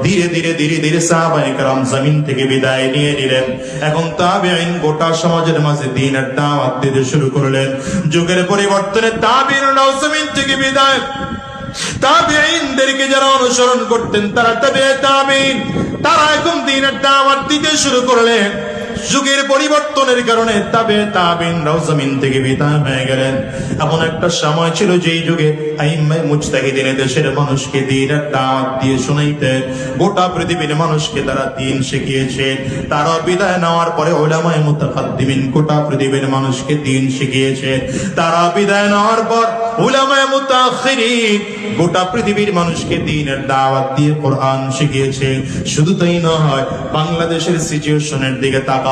ধীরে ধীরে ধীরে ধীরে সাহাবায়ে কেরাম জমিন থেকে বিদায় নিয়ে নিলেন। এখন তাবেঈন গোটা সমাজের মাঝে দ্বীনের দাওয়াত দিতে শুরু করলেন। যুগের পরিবর্তনে তাবেঈনরাও জমিন থেকে বিদায়। তাবেঈনদেরকে যারা অনুসরণ করতেন তারা তাবেঈন, তারা এখন দ্বীনের দাওয়াত দিতে শুরু করলেন। যুগের পরিবর্তনের কারণে তাবেঈনরাও জমিন থেকে বিদায় হয়ে গেলেন। এমন একটা সময় ছিল যেই যুগে আইম্মায়ে মুজতাহিদিন দেশের মানুষকে দ্বীনের দাওয়াত দিয়ে শোনাইতেন। গোটা পৃথিবীর মানুষকে তারা দ্বীন শিখিয়েছে। তারা বিদায় নেওয়ার পরে উলামায়ে মুতাকাদ্দিমিন গোটা পৃথিবীর মানুষকে দ্বীন শিখিয়েছে। তারা বিদায় নেওয়ার পর উলামায়ে মুতাআখিরিন গোটা পৃথিবীর মানুষকে দ্বীনের দাওয়াত দিয়ে কোরআন শিখিয়েছে। শুধু তাই নয়, বাংলাদেশের সিচুয়েশনের দিকে তাকাও।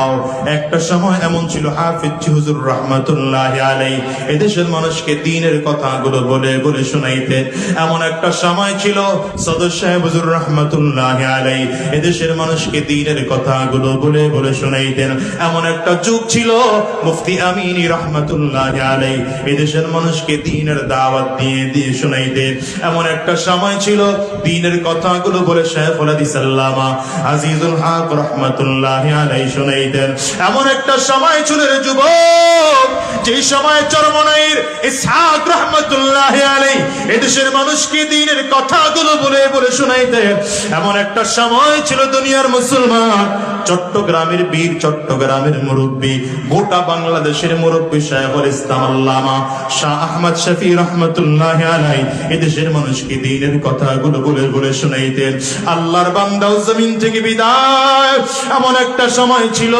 একটা সময় এমন ছিল হাফিজ হুজুর রাহমাতুল্লাহি আলাইহি এদেশের মানুষকে দ্বীনের কথাগুলো বলে বলে শোনাইতেন। এমন একটা সময় ছিল সদর সাহেব হুজুর রাহমাতুল্লাহি আলাইহি এদেশের মানুষকে দ্বীনের কথাগুলো বলে বলে শোনাইতেন। এমন একটা যুগ ছিল মুফতি আমিনী রাহমাতুল্লাহি আলাইহি এদেশের মানুষকে দ্বীনের দাওয়াত দিয়ে দিয়ে শোনাইতেন। এমন একটা সময় ছিল দ্বীনের কথাগুলো বলে শাইখুল হাদিস আল্লামা আজিজুল হক রাহমাতুল্লাহি আলাইহি শোনাইতেন। এমন একটা সময় ছিল রে যুবক, যে সময় চরমনাইর ইসহাক রাহমাতুল্লাহি আলাইহি এদেশের মানুষকে দ্বীনের কথাগুলো বলে বলে শোনাইতেন। এমন একটা সময় ছিল দুনিয়ার মুসলমান, চট্টগ্রামের বীর, চট্টগ্রামের মুরব্বী, গোটা বাংলাদেশের মুরব্বী শাইখুল ইসলাম আল্লামা শাহ আহমদ শফি রাহমাতুল্লাহি আলাইহি এদেশের মানুষকে দ্বীনের কথাগুলো বলে বলে শোনাইতেন। আল্লাহর বান্দাও জমিন থেকে বিদায়। এমন একটা সময় ছিল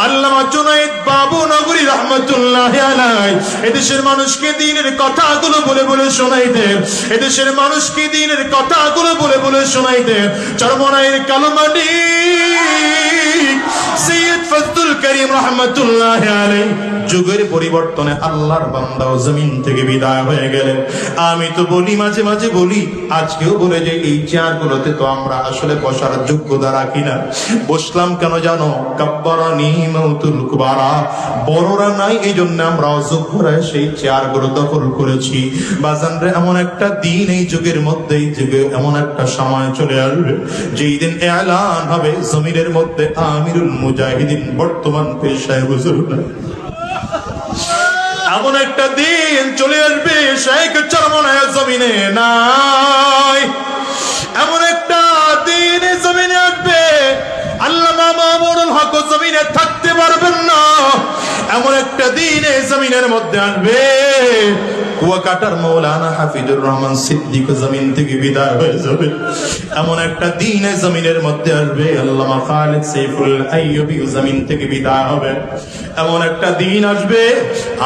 আল্লামা জুনায়েদ বাবু নগরী রাহমাতুল্লাহি আলাইহি এদেশের মানুষকে দ্বীনের কথাগুলো বলে বলে শোনাইতেন। এদেশের মানুষকে দ্বীনের কথাগুলো বলে বলে শোনাইতেন। চরমনাইর কালমানি সৈয়দ ফজলুল করিম রাহমাতুল্লাহি আলাইহি যুগের পরিবর্তনে আল্লাহর বান্দাও জমিন থেকে বিদায় হয়ে গেলেন। আমি তো বলি, মাঝে মাঝে বলি, আজকেও বলে যে এই চেয়ারগুলোতে তো আমরা আসলে বসার যোগ্যতা রাখি না। বসলাম কেন জানো? কাব্বারানি মাউতুল কুবারা, বড়রা নাই এই জন্য আমরা অযোগ্যরা সেই চেয়ারগুলো দখল করেছি। বাজানরে, এমন একটা দিন এই যুগের মধ্যে, এই যুগে এমন একটা সময় চলে আসবে যেই দিন এলান হবে জমিনের মধ্যে আমিরুল মুজাহিদিন বর্তমান পেশায় হুজুর না। এমন একটা দিন চলে আসবে শেখ চরমনায় জমিনে নাই। এমন একটা দিন জমিনে আসবে আল্লামা মামুনুল হক জমিনে থাকতে পারবেন না। এমন একটা দিন জমিনের মধ্যে আসবে কুয়াকাটার মৌলানা হাফিজুর রহমান সিদ্দিক জমিন থেকে বিদায় হয়ে যাবে। এমন একটা দিন জমিনের মধ্যে আসবে আল্লামা খালিদ সাইফুল আইয়ুবী জমিন থেকে বিদায় হবে। এমন একটা দিন আসবে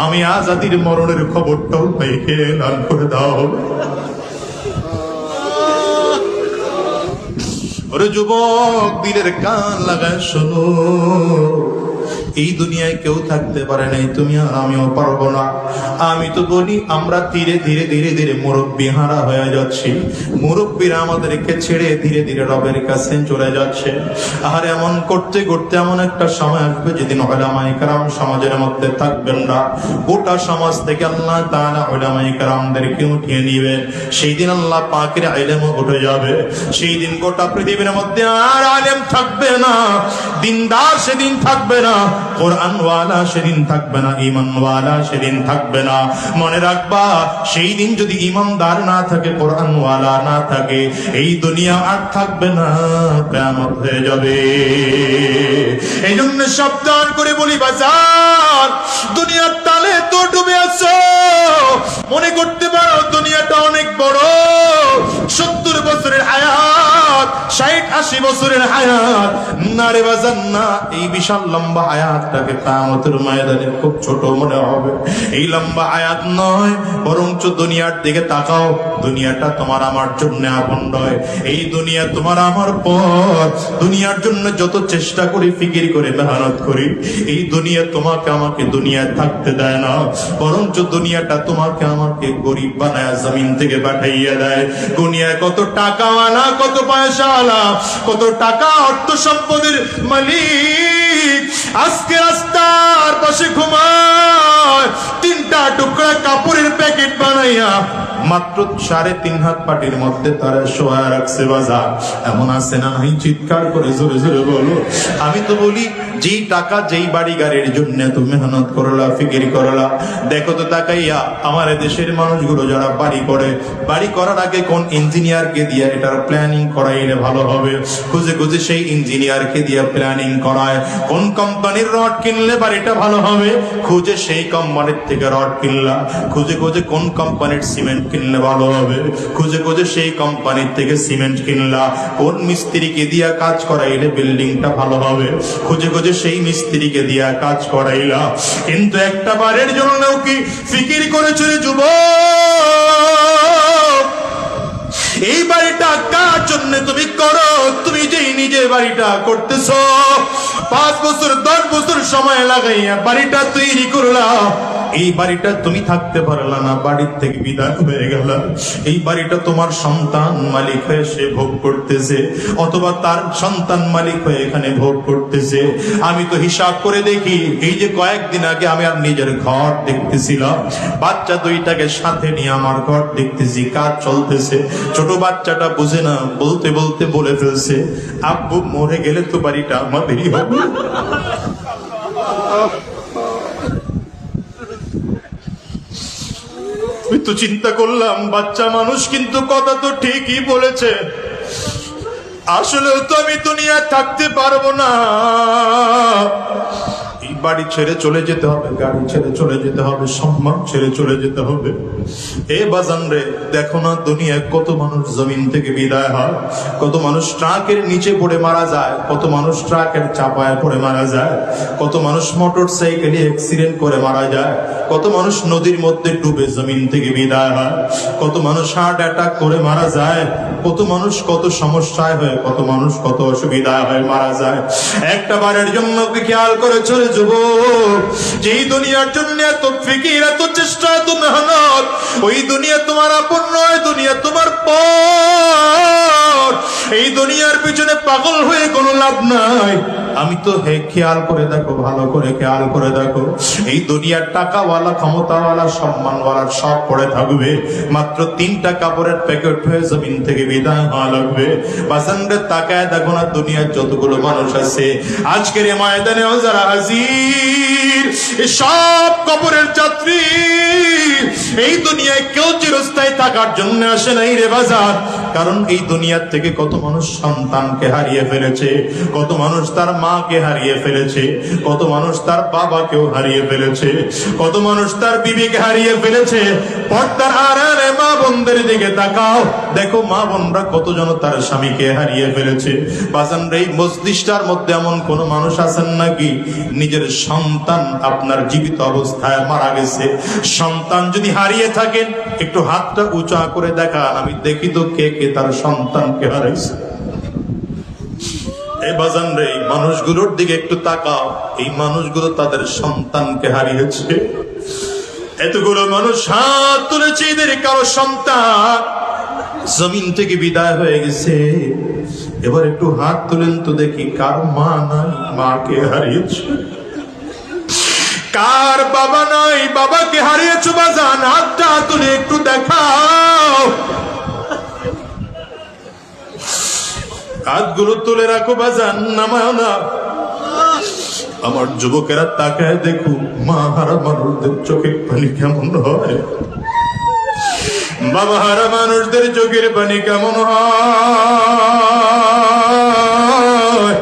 আমি আজাদির মরণের খবরটাও পাইকে এলান করে দাও। ওরে যুবক, দিলের কান লাগায় শোনো, এই দুনিয়ায় কেউ থাকতে পারে নাই, তুমি আর আমিও পারবো না। আমি তো বলি আমরা ধীরে ধীরে ধীরে ধীরে মুরব্বী হারা হয়ে যাচ্ছি। মুরব্বীরা আমাদেরকে ছেড়ে ধীরে ধীরে রবের কাছে চলে যাচ্ছে। আর এমন করতে করতে এমন একটা সময় আসবে যেদিন উলামায়ে কেরাম সমাজের মধ্যে থাকবেন না। গোটা সমাজ থেকে আল্লাহ তাআলা উলামায়ে কেরামদেরকে উঠিয়ে নিবে। সেই দিন আল্লাহ পাকের ইলম উঠে যাবে। সেই দিন গোটা পৃথিবীর মধ্যে আর আলেম থাকবে না, দিনদার সেদিন থাকবে না, কোরআন ওয়ালা সেদিন থাকবে না, ঈমান ওয়ালা সেদিন থাকবে না। মনে রাখবা, সেই দিন যদি ঈমানদার না থাকে, কোরআন ওয়ালা না থাকে, এই দুনিয়া আর থাকবে না, কিয়ামত হয়ে যাবে। এই জন্য সাবধান করে বলি বাজার, দুনিয়ার তালে তো ডুবে আছো। মনে করতে পারো দুনিয়াটা অনেক বড়, 70 বছরের হায়াত, 60-80 বছরের হায়াত। না রে বাজার না, এই বিশাল লম্বা হায়াতটাকে কিয়ামতের ময়দানে খুব ছোট মনে হবে। এই লম্বা হায়াত নয়, বরঞ্চ দুনিয়ার দিকে তাকাও। দুনিয়াটা তোমার আমার জন্য আপন নয়। এই দুনিয়া তোমার আমার পথ। দুনিয়ার জন্য যত চেষ্টা করি, ফিকির করে, মেহনত করি, এই দুনিয়া তোমাকে আমাকে দুনিয়ায় থাকতে দেয় না, বরঞ্চ দুনিয়াটা তোমাকে আমাকে গরিব বানায় জমিন থেকে পাঠাইয়া দেয়। দুনিয়ায় কত টাকাওয়ালা, কত পয়সাওয়ালা, কত টাকা অর্থ সম্পদের মালিক আজকে রাস্তার পাশে ঘুমায়, 3টা টুকরা কাপড়ের প্যাকেট বানাইয়া মাত্র 3.5 হাত পাটির মধ্যে তারা শোয়া রাখছে। বাজার এমন আছে না নাই? চিৎকার করে জোরে জোরে বলো। আমি তো বলি, যেই টাকা যেই বাড়ি গাড়ির জন্য তুমি মেহনত করলা, ফিকির করলা, দেখো তো তাকাইয়া আমার দেশের মানুষগুলো যারা বাড়ি করে, বাড়ি করার আগে কোন ইঞ্জিনিয়ারকে দিয়ে এটার প্ল্যানিং করাইলে ভালো হবে, খুঁজে খুঁজে সেই ইঞ্জিনিয়ারকে দিয়ে প্ল্যানিং করায়। কোন কোম্পানির রড কিনলে বাড়িটা ভালো হবে, খুঁজে সেই কোম্পানির থেকে রড কিনলা। খুঁজে খুঁজে কোন কোম্পানির সিমেন্ট কিনলে ভালো হবে, খুঁজে খুঁজে সেই কোম্পানির থেকে সিমেন্ট কিনলা। কোন মিস্ত্রিকে দিয়া কাজ করাইলে বিল্ডিংটা ভালো হবে, খুঁজে খুঁজে সেই মিস্ত্রিকে দিয়া কাজ করাইলা। কিন্তু একটা বারের জন্য কি ফিকির করেছিল যুবক, এই বাড়িটা কার জন্য তুমি করো? তুমি যেই নিজে বাড়িটা করতেছো, 5 বছর 10 বছর সময় লাগাইয়া বাড়িটা তৈরি করলা, এই বাড়িটা তুমি থাকতে পারলা না, বাড়ির থেকে বিদায় হয়ে গেল। এই বাড়িটা তোমার সন্তান মালিক হয়ে সে ভোগ করতেছে, অথবা তার সন্তান মালিক হয়ে এখানে ভোগ করতেছে। আমি তো হিসাব করে দেখি, এই যে কয়েকদিন আগে আমি আর নিজের ঘর দেখতেছিলাম, বাচ্চা 2টাকে সাথে নিয়ে আমার ঘর দেখতেছি, কাজ চলতেছে। ছোট বাচ্চাটা বুঝে না, বলতে বলতে বলে ফেলছে, আব্বু মরে গেলে তো বাড়িটা আমাদেরই হবে। তো চিন্তা করলাম, বাচ্চা মানুষ কিন্তু কথা তো ঠিকই বলেছে। আসলেও তো আমি দুনিয়ায় থাকতে পারবো না, এই বাড়ি ছেড়ে চলে যেতে হবে, গাড়ি ছেড়ে চলে যেতে হবে, সম্মান ছেড়ে চলে যেতে হবে। এ বাজান রে, দেখো না দুনিয়ায় কত মানুষ জমিন থেকে বিদায় হয়, কত মানুষ ট্রাকের নিচে পড়ে মারা যায়, কত মানুষ ট্রাকের চাপায় পড়ে মারা যায়, কত মানুষ মোটর সাইকেলে অ্যাক্সিডেন্ট করে মারা যায়, কত মানুষ নদীর মধ্যে ডুবে জমিন থেকে বিদায় হয়, কত মানুষ হার্ট অ্যাটাক করে মারা যায়, কত মানুষ কত সমস্যায় হয়ে, কত মানুষ কত অসুবিধায় হয়ে মারা যায়। একটা বারের জন্য কি খেয়াল করে চলে যুবক, যেই দুনিয়ার জন্য এত ফিকির, এত চেষ্টা, এত মেহনত, ওই দুনিয়া তোমার আপন নয়, দুনিয়া তোমার পর। এই দুনিয়ার পিছনে পাগল হয়ে কোনো লাভ নাই। আমি তো খেয়াল করে দেখো, ভালো করে খেয়াল করে দেখো, এই দুনিয়ার টাকাওয়ালা, ক্ষমতাওয়ালা, সম্মানওয়ালার সব পড়ে থাকবে, মাত্র 3টা কাপড়ের প্যাকেট হয়ে জমিন থেকে বিদায় হওয়া লাগবে। বাসানরে তাকায় দেখো না, দুনিয়ার যতগুলো মানুষ আছে আজকের এই ময়দানেও যারা হাজির, সব কবরের যাত্রী। এই দুনিয়ায় কেউ চিরস্থায়ী থাকার জন্য আসে নাই রে বাজার। কারণ এই দুনিয়ার থেকে কত মানুষ সন্তানকে হারিয়ে ফেলেছে, কত মানুষ তার মাকে হারিয়ে ফেলেছে, কত মানুষ তার বাবাকেও হারিয়ে ফেলেছে, কত মানুষ তার বিবিকে হারিয়ে ফেলেছে। পর্দার আড়ালে মা বোনদের দিকে তাকাও, দেখো মা বোনরা কতজন তার স্বামীকে হারিয়ে ফেলেছে। বাজান রে, এই মজলিসটার মধ্যে এমন কোন মানুষ আছেন নাকি নিজের সন্তান আপনার জীবিত অবস্থায় মারা গেছে? সন্তান যদি হারিয়ে থাকেন, একটু হাতটা উঁচা করে দেখান, আমি দেখি তো কে কে তার সন্তানকে হারাইছে। এই বাজান রে, এই মানুষগুলোর দিকে একটু তাকাও। এই মানুষগুলো তাদের সন্তানকে হারিয়েছে। এতগুলো মানুষ হাত তুলেছে, এদের কারো সন্তান জমিন থেকে বিদায় হয়ে গেছে। এবার একটু হাত তুলেন তো দেখি, কার মা নাই, মাকে হারিয়েছে। কার বাবা নাই, বাবাকে হারিয়েছো বাজান, হাতটা তুলে একটু দেখাও। হাতগুলো তুলে রাখো বাজান, নামাও না। আমার যুবকেরা তাকায় দেখুক, মা হারা মানুষদের চোখের পানি কেমন হয়, বাবা হারা মানুষদের চোখের পানি কেমন হয়,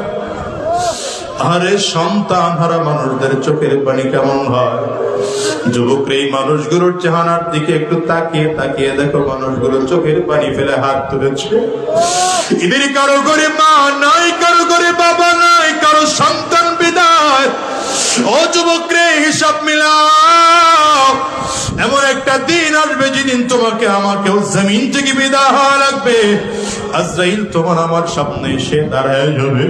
আরে সন্তান হারা মানুষদের চোখের পানি কেমন হয়। যুবকরা এই মানুষগুলোর চেহারার দিকে একটু তাকিয়ে তাকিয়ে দেখো, মানুষগুলোর চোখের পানি ফেলে হাত তুলেছে। এদের কারো করে মা নাই, কারো করে বাবা নাই, কারো সন্তান বিদায়। ও যুবকরে, হিসাব মিলাও। এমন একটা দিন আসবে যেদিন তোমাকে আমাকেও জমিন থেকে বিদায় হওয়া লাগবে। আজরাইল তোমার আমার সামনে এসে দাঁড়ায় যাবে।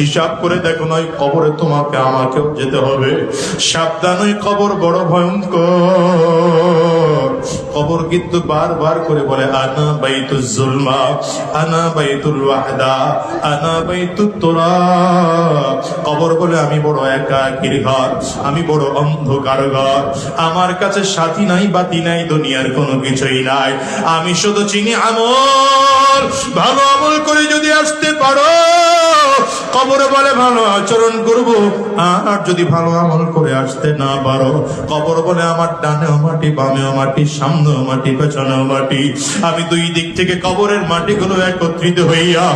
হিসাব করে দেখো, নয় কবরে তোমাকে আমাকেও যেতে হবে। সাবধান, ওই কবর বড় ভয়ঙ্কর। কবর কিন্তু বারবার করে বলে, আনা বাইতুল জুলমা, আনা বাইতুল ওয়াহদা, আনা বাইতুত তুরাব। কবর বলে, আমি বড় একাকীর ঘর, আমি বড় অন্ধকার ঘর, আমার কাছে সাথী নাই, বাতি নাই, দুনিয়ার কোনো কিছুই নাই। আমি শুধু চিনি আমল। ভালো আমল করে যদি আসতে পারো, কবরে বলে ভালো আচরণ করব। আর যদি ভালো আমল করে আসতে না পারো, কবর বলে আমার ডানেও মাটি, বামেও মাটি, সামনেও মাটি, পেছনেও মাটি। আমি দুই দিক থেকে কবরের মাটিগুলো একত্রিত হইয়া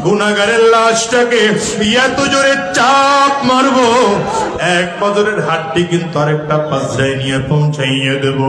গুনাহগারের লাশটাকে এত জোরে চাপ মারবো, এক বছরের হাড্ডি কিন্তু আরেকটা পাঁচরায় নিয়ে পৌঁছাইয়ে দেব।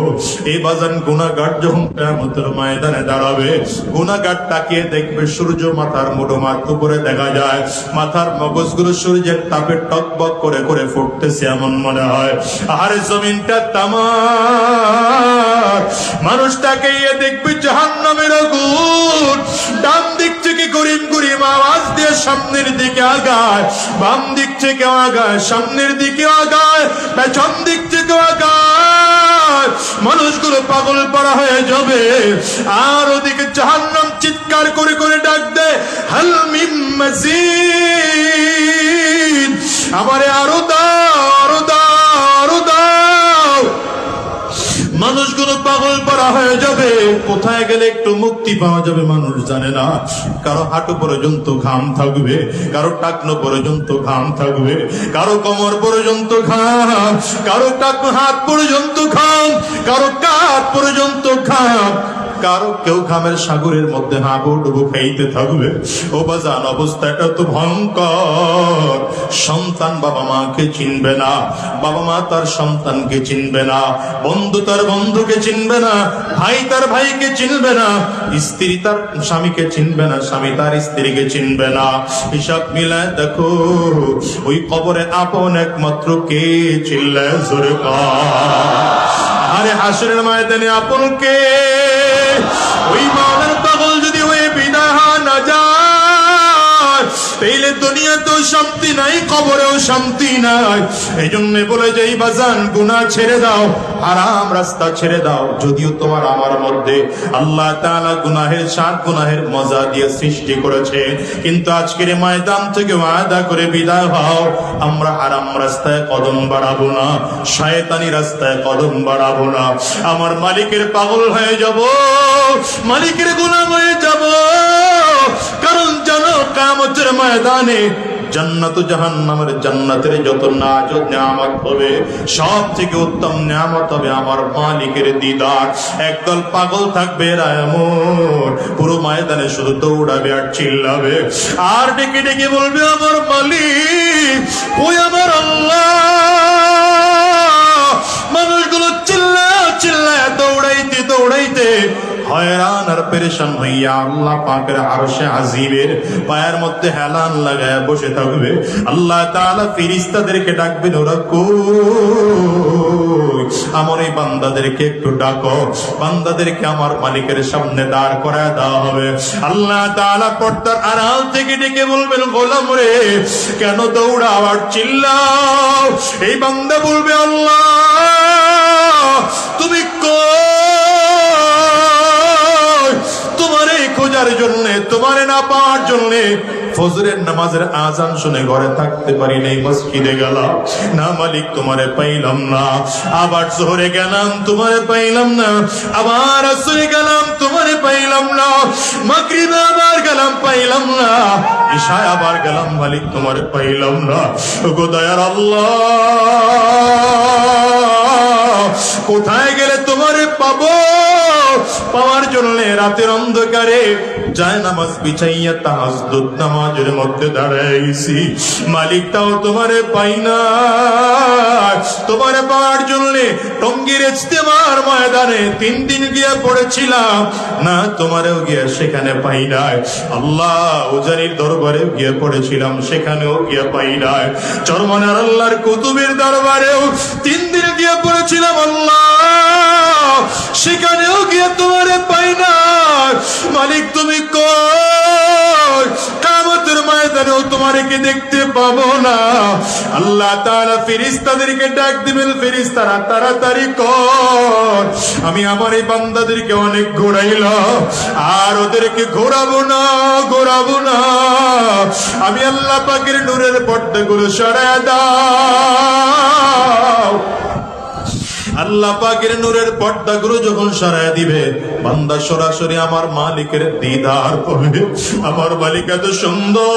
এই বাজান গুনাহগার যখন কিয়ামতের ময়দানে দাঁড়াবে, গুনাহগার তাকিয়ে দেখবে সূর্য মাথার মুঠো মার উপরে দেখা যায়, মাথার মগজগুলো সূর্যের তাপে টকবক করে করে ফুটতেছে, এমন মনে হয়। আর জমিনটা তামার। মানুষটাকে দেখবে জাহান্নামের আগুন। ডান দিক থেকে গরিম গরিম আওয়াজ দিয়ে সামনের দিকে আগায়, বাম দিক থেকে আগায়, সামনের দিকে আগায়, পেছন দিক থেকে আগায়। মানুষগুলো পাগল পাড়া হয়ে যাবে। আর ওদিকে জাহান্নাম চিৎকার করে করে ডাক দেয়, হাল মিন মাজিদ, আমারে আরো দাও, আরো দাও, আরো দাও। মানুষগুলো পাগল পাড়া হয়ে যাবে। কোথায় গেলে একটু মুক্তি পাওয়া যাবে মানুষ জানে না। কারো হাঁটু পর্যন্ত ঘাম থাকবে, কারো টাকনো পর্যন্ত ঘাম থাকবে, কারো কোমর পর্যন্ত ঘাম, কারো টাকনো হাত পর্যন্ত ঘাম, কারো কাঁধ পর্যন্ত ঘাম, কারো কেউ ঘামের সাগরের মধ্যে হাবুডুবু খাইতে থাকবে। ও বাজান, অবস্থাটা তো ভয়ঙ্কর। সন্তান বাবা মাকে চিনবে না, বাবা মা তার সন্তানকে চিনবে না, বন্ধু তার বন্ধুকে চিনবে না, ভাই তার ভাইকে চিনবে না, স্ত্রী তার স্বামীকে চিনবে না, স্বামী তার স্ত্রীকে চিনবে না। হিসাব মিলায় দেখো, ওই কবরে আপন একমাত্র কে, চিল্লায় জোরে আরে হাসরের ময়দানে আপন কে? ওই মাওলার পাগল যদি হয়ে বিদায় না যায়, তাইলে দুনিয়াতেও শান্তি নাই, কবরেও শান্তি নাই। এই জন্য বলে যাই বাজান, গুনাহ ছেড়ে দাও, হারাম রাস্তা ছেড়ে দাও। যদিও তোমার আমার মধ্যে আল্লাহ তাআলা গুনাহের স্বাদ, গুনাহের মজা দিয়ে সৃষ্টি করেছে, কিন্তু আজকের ময়দান থেকে ওয়াদা করে বিদায় হও, আমরা হারাম রাস্তায় কদম বাড়াবো না, শয়তানি রাস্তায় কদম বাড়াবো না। আমার মালিকের পাগল হয়ে যাব, মালিকের গোলাম হয়ে যাব। কারণ জানো, কিয়ামতের ময়দানে জান্নাত ও জাহান্নামের, জান্নাতের যত নাজত নিয়ামত হবে, সব থেকে উত্তম নিয়ামত হবে আমার মালিকের দিদার। একদল পাগল থাকবে এমন, পুরো ময়দানে শুধু দৌড়াবে আর চিল্লাবে আর ডেকে ডেকে বলবে, আমার মালিক ওই আমার আল্লাহ। মানুষগুলো চিল্লায় চিল্লায় দৌড়াইতে দৌড়াইতে হয়রান আর পেরেশান হইয়া আল্লাহ পাকের আরশে আজিমের পায়ের মধ্যে হেলান লাগায় বসে থাকবে। আল্লাহ তাআলা ফেরেশতাদেরকে ডাকবেন, ওরা কই? আমার এই বান্দাদেরকে একটু ডাকো, বান্দাদেরকে আমার মালিকের সামনে দাঁড় করায় দেওয়া হবে। আল্লাহ তাআলা পর্দার আড়াল থেকে ডেকে বলবেন, গোলাম রে কেন দৌড়াও আর চিল্লাও? এই বান্দা বলবে, আল্লাহ তুমি কই? তোমারে খোঁজার জন্য, তোমারে না পাওয়ার জন্য ফজরের নামাজের আজান শুনে ঘরে থাকতে পারি নাই, মসজিদে গেলাম না মালিক তোমারে পাইলাম না। আবার জোহরে গেলাম তোমারে পাইলাম না, আবার আসরে গেলাম তোমারে পাইলাম না, মাগরিবে আবার গেলাম পাইলাম না, ইশায় আবার গেলাম মালিক তোমারে পাইলাম না। ওগো দয়ার আল্লাহ, কোথায় গেলে তোমারে পাবো? পাওয়ার জন্য রাতের অন্ধকারে জায়নামাজ বিছাইয়া তাহাজ্জুদ নামাজের মধ্যে দাঁড়াইছি, মালিক তাও তোমারে পাই না। তোমারে পাওয়ার জন্য টঙ্গীর ইজতেমার ময়দানে 3 দিন গিয়া পড়েছিলাম না, তোমারেও গিয়া সেখানে পাই নাই। আল্লাহ উজানির দরবারে গিয়া পড়েছিলাম, সেখানেও গিয়া পাই নাই। চরমনার আল্লাহর কুতুবের দরবারেও 3 দিন গিয়া পড়েছিলাম, আল্লাহ সেখানেও গিয়া তোমারে পাই না। মালিক তুমি কই? কিয়ামতের ময়দানেও তোমারে কি দেখতে পাবো না? আল্লাহ তাআলা ফেরেশতাদেরকে ডাক দিবেন, ফেরেশতারা তাড়াতাড়ি কর, আমি আমার এই বান্দাদেরকে অনেক ঘোরাইলাম, আর ওদেরকে ঘোরাবো না, ঘোরাবো না। আমি আল্লাহ পাকের নূরের পর্দাগুলো সরায়া দাও। আল্লাহ পাকের নূরের পর্দাগুলো যখন সরায় দিবে, বান্দা সরাসরি আমার মালিকের দিদার পাবে। আমার মালিক এত সুন্দর,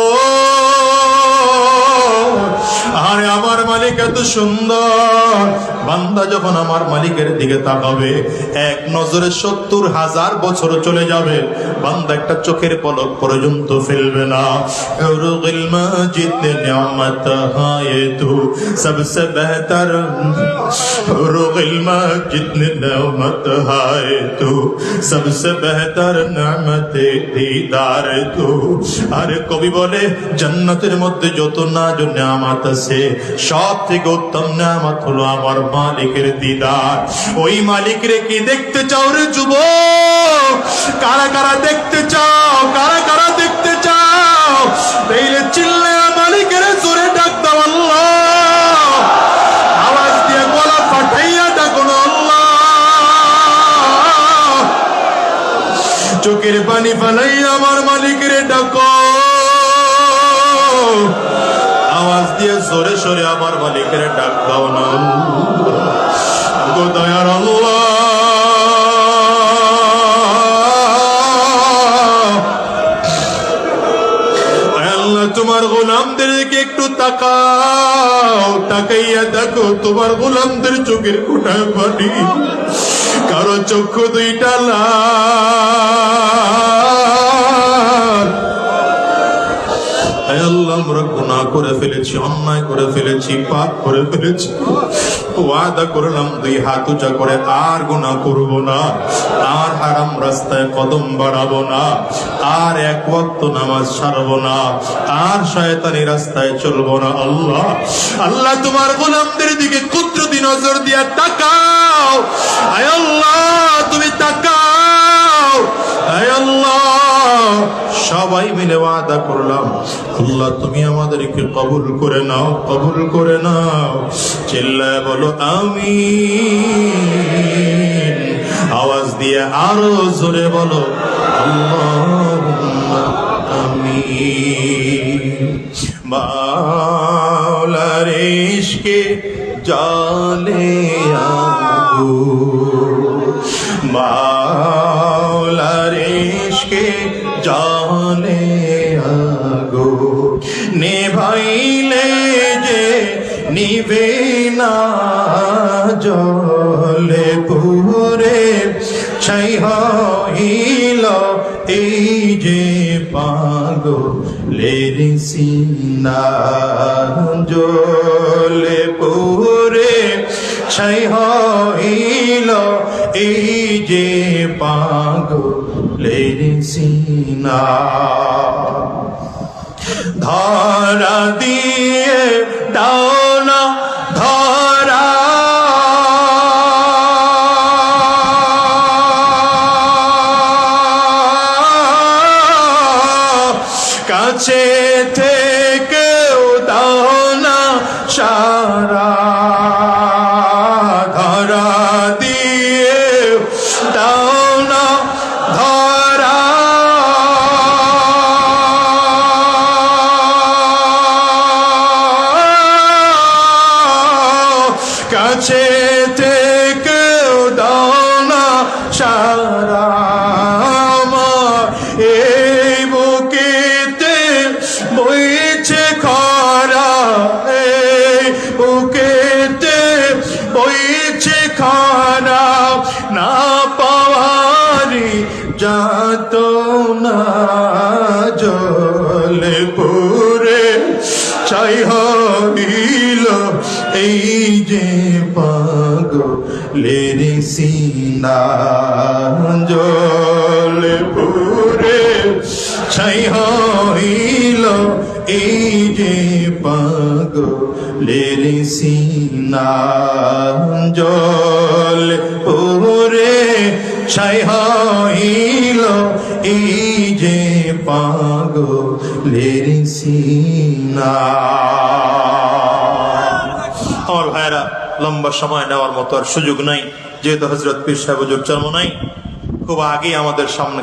আরে আমার মালিক এত সুন্দর। বান্দা যখন আমার মালিকের দিকে তাকাবে, এক নজরে 70,000 বছর চলে যাবে, বান্দা একটা চোখের পলক পর্যন্ত ফেলবে না। হুরুল মাজিদ নিয়ামত হায় তু সবসে বেহতর, হুরুল মাজিদ নিয়ামত হায় তু সবসে বেহতর নিয়ামত দিদার তু। আরে কবি বলে, জান্নাতের মধ্যে যত নাজ নিয়ামত আছে, সব থেকে উত্তম নিয়ামত হলো আমার মালিকের দিদার। ওই মালিকের কি দেখতে চাও রে যুবক? কারা কারা দেখতে চাও? কারা কারা দেখতে চাও? তাইলে চিল্লে মালিকের জোরে ডাক দাও, আল্লাহ আওয়াজ দিয়ে গলা ফাটাইয়া ডাকো না, আল্লাহ চোখের পানি ফালাইয়া আমার মালিকের ডাকো, আওয়াজ দিয়ে জোরে সরে আমার মালিকের ডাক দাও না। দয়ার আল্লাহ, আল্লাহ তোমার গোলামদেরকে একটু তাকাও, তাকাইয়া দেখো তোমার গোলামদের চোখের কোটায় পানি, কারো চক্ষু 2টা লাল। আল্লাহ আমরা গুনাহ করে ফেলেছি, অন্যায় করে ফেলেছি, পাপ করে ফেলেছি। ওয়াদা করলাম 2 হাত উঁচা করে আর গুনাহ করব না, আর হারাম রাস্তায় কদম বাড়াবো না, আর 1 ওয়াক্ত নামাজ ছাড়বো না, আর শয়তানি রাস্তায় চলবো না। আল্লাহ আল্লাহ তোমার গোলামদের দিকে কুদরতি নজর দিয়া তাকাও। আয় আল্লাহ তুমি তাকাও। আয় আল্লাহ সবাই মিলে ওয়াদা করলাম, আল্লাহ তুমি আমাদেরকে কবুল করে নাও, কবুল করে নাও। চিল্লায় বলো আমিন। আওয়াজ দিয়ে আরো জোরে বলো আল্লাহুম্মা আমিন। মাওলার ইশকে জালে আগো, মাওলার ইশকে জালে আগো, নেভাইলে যে নিবে না জলে পুরে, ছাই হইল এই যে পাগলের সিনা, জলে পুরে ছাই হইল এই যে পাগলের সিনা। ধরা দিয়ে দাও না, ধরা খানা না পাওয়ারি যাত না জলে পুরে ছাই হইল এই যে পাগলের সিনা জলে পুরে ছাই হইল এই যে পাগলের সিনা জল পুরে ছাই হইল এই যে পাগলের সিনা। আমার ভাইরা, লম্বা সময় নেওয়ার মতো আর সুযোগ নাই, যেহেতু হযরত পীর সাহেব হুজুর জন্ম নাই, খুব আগেই আমাদের সামনে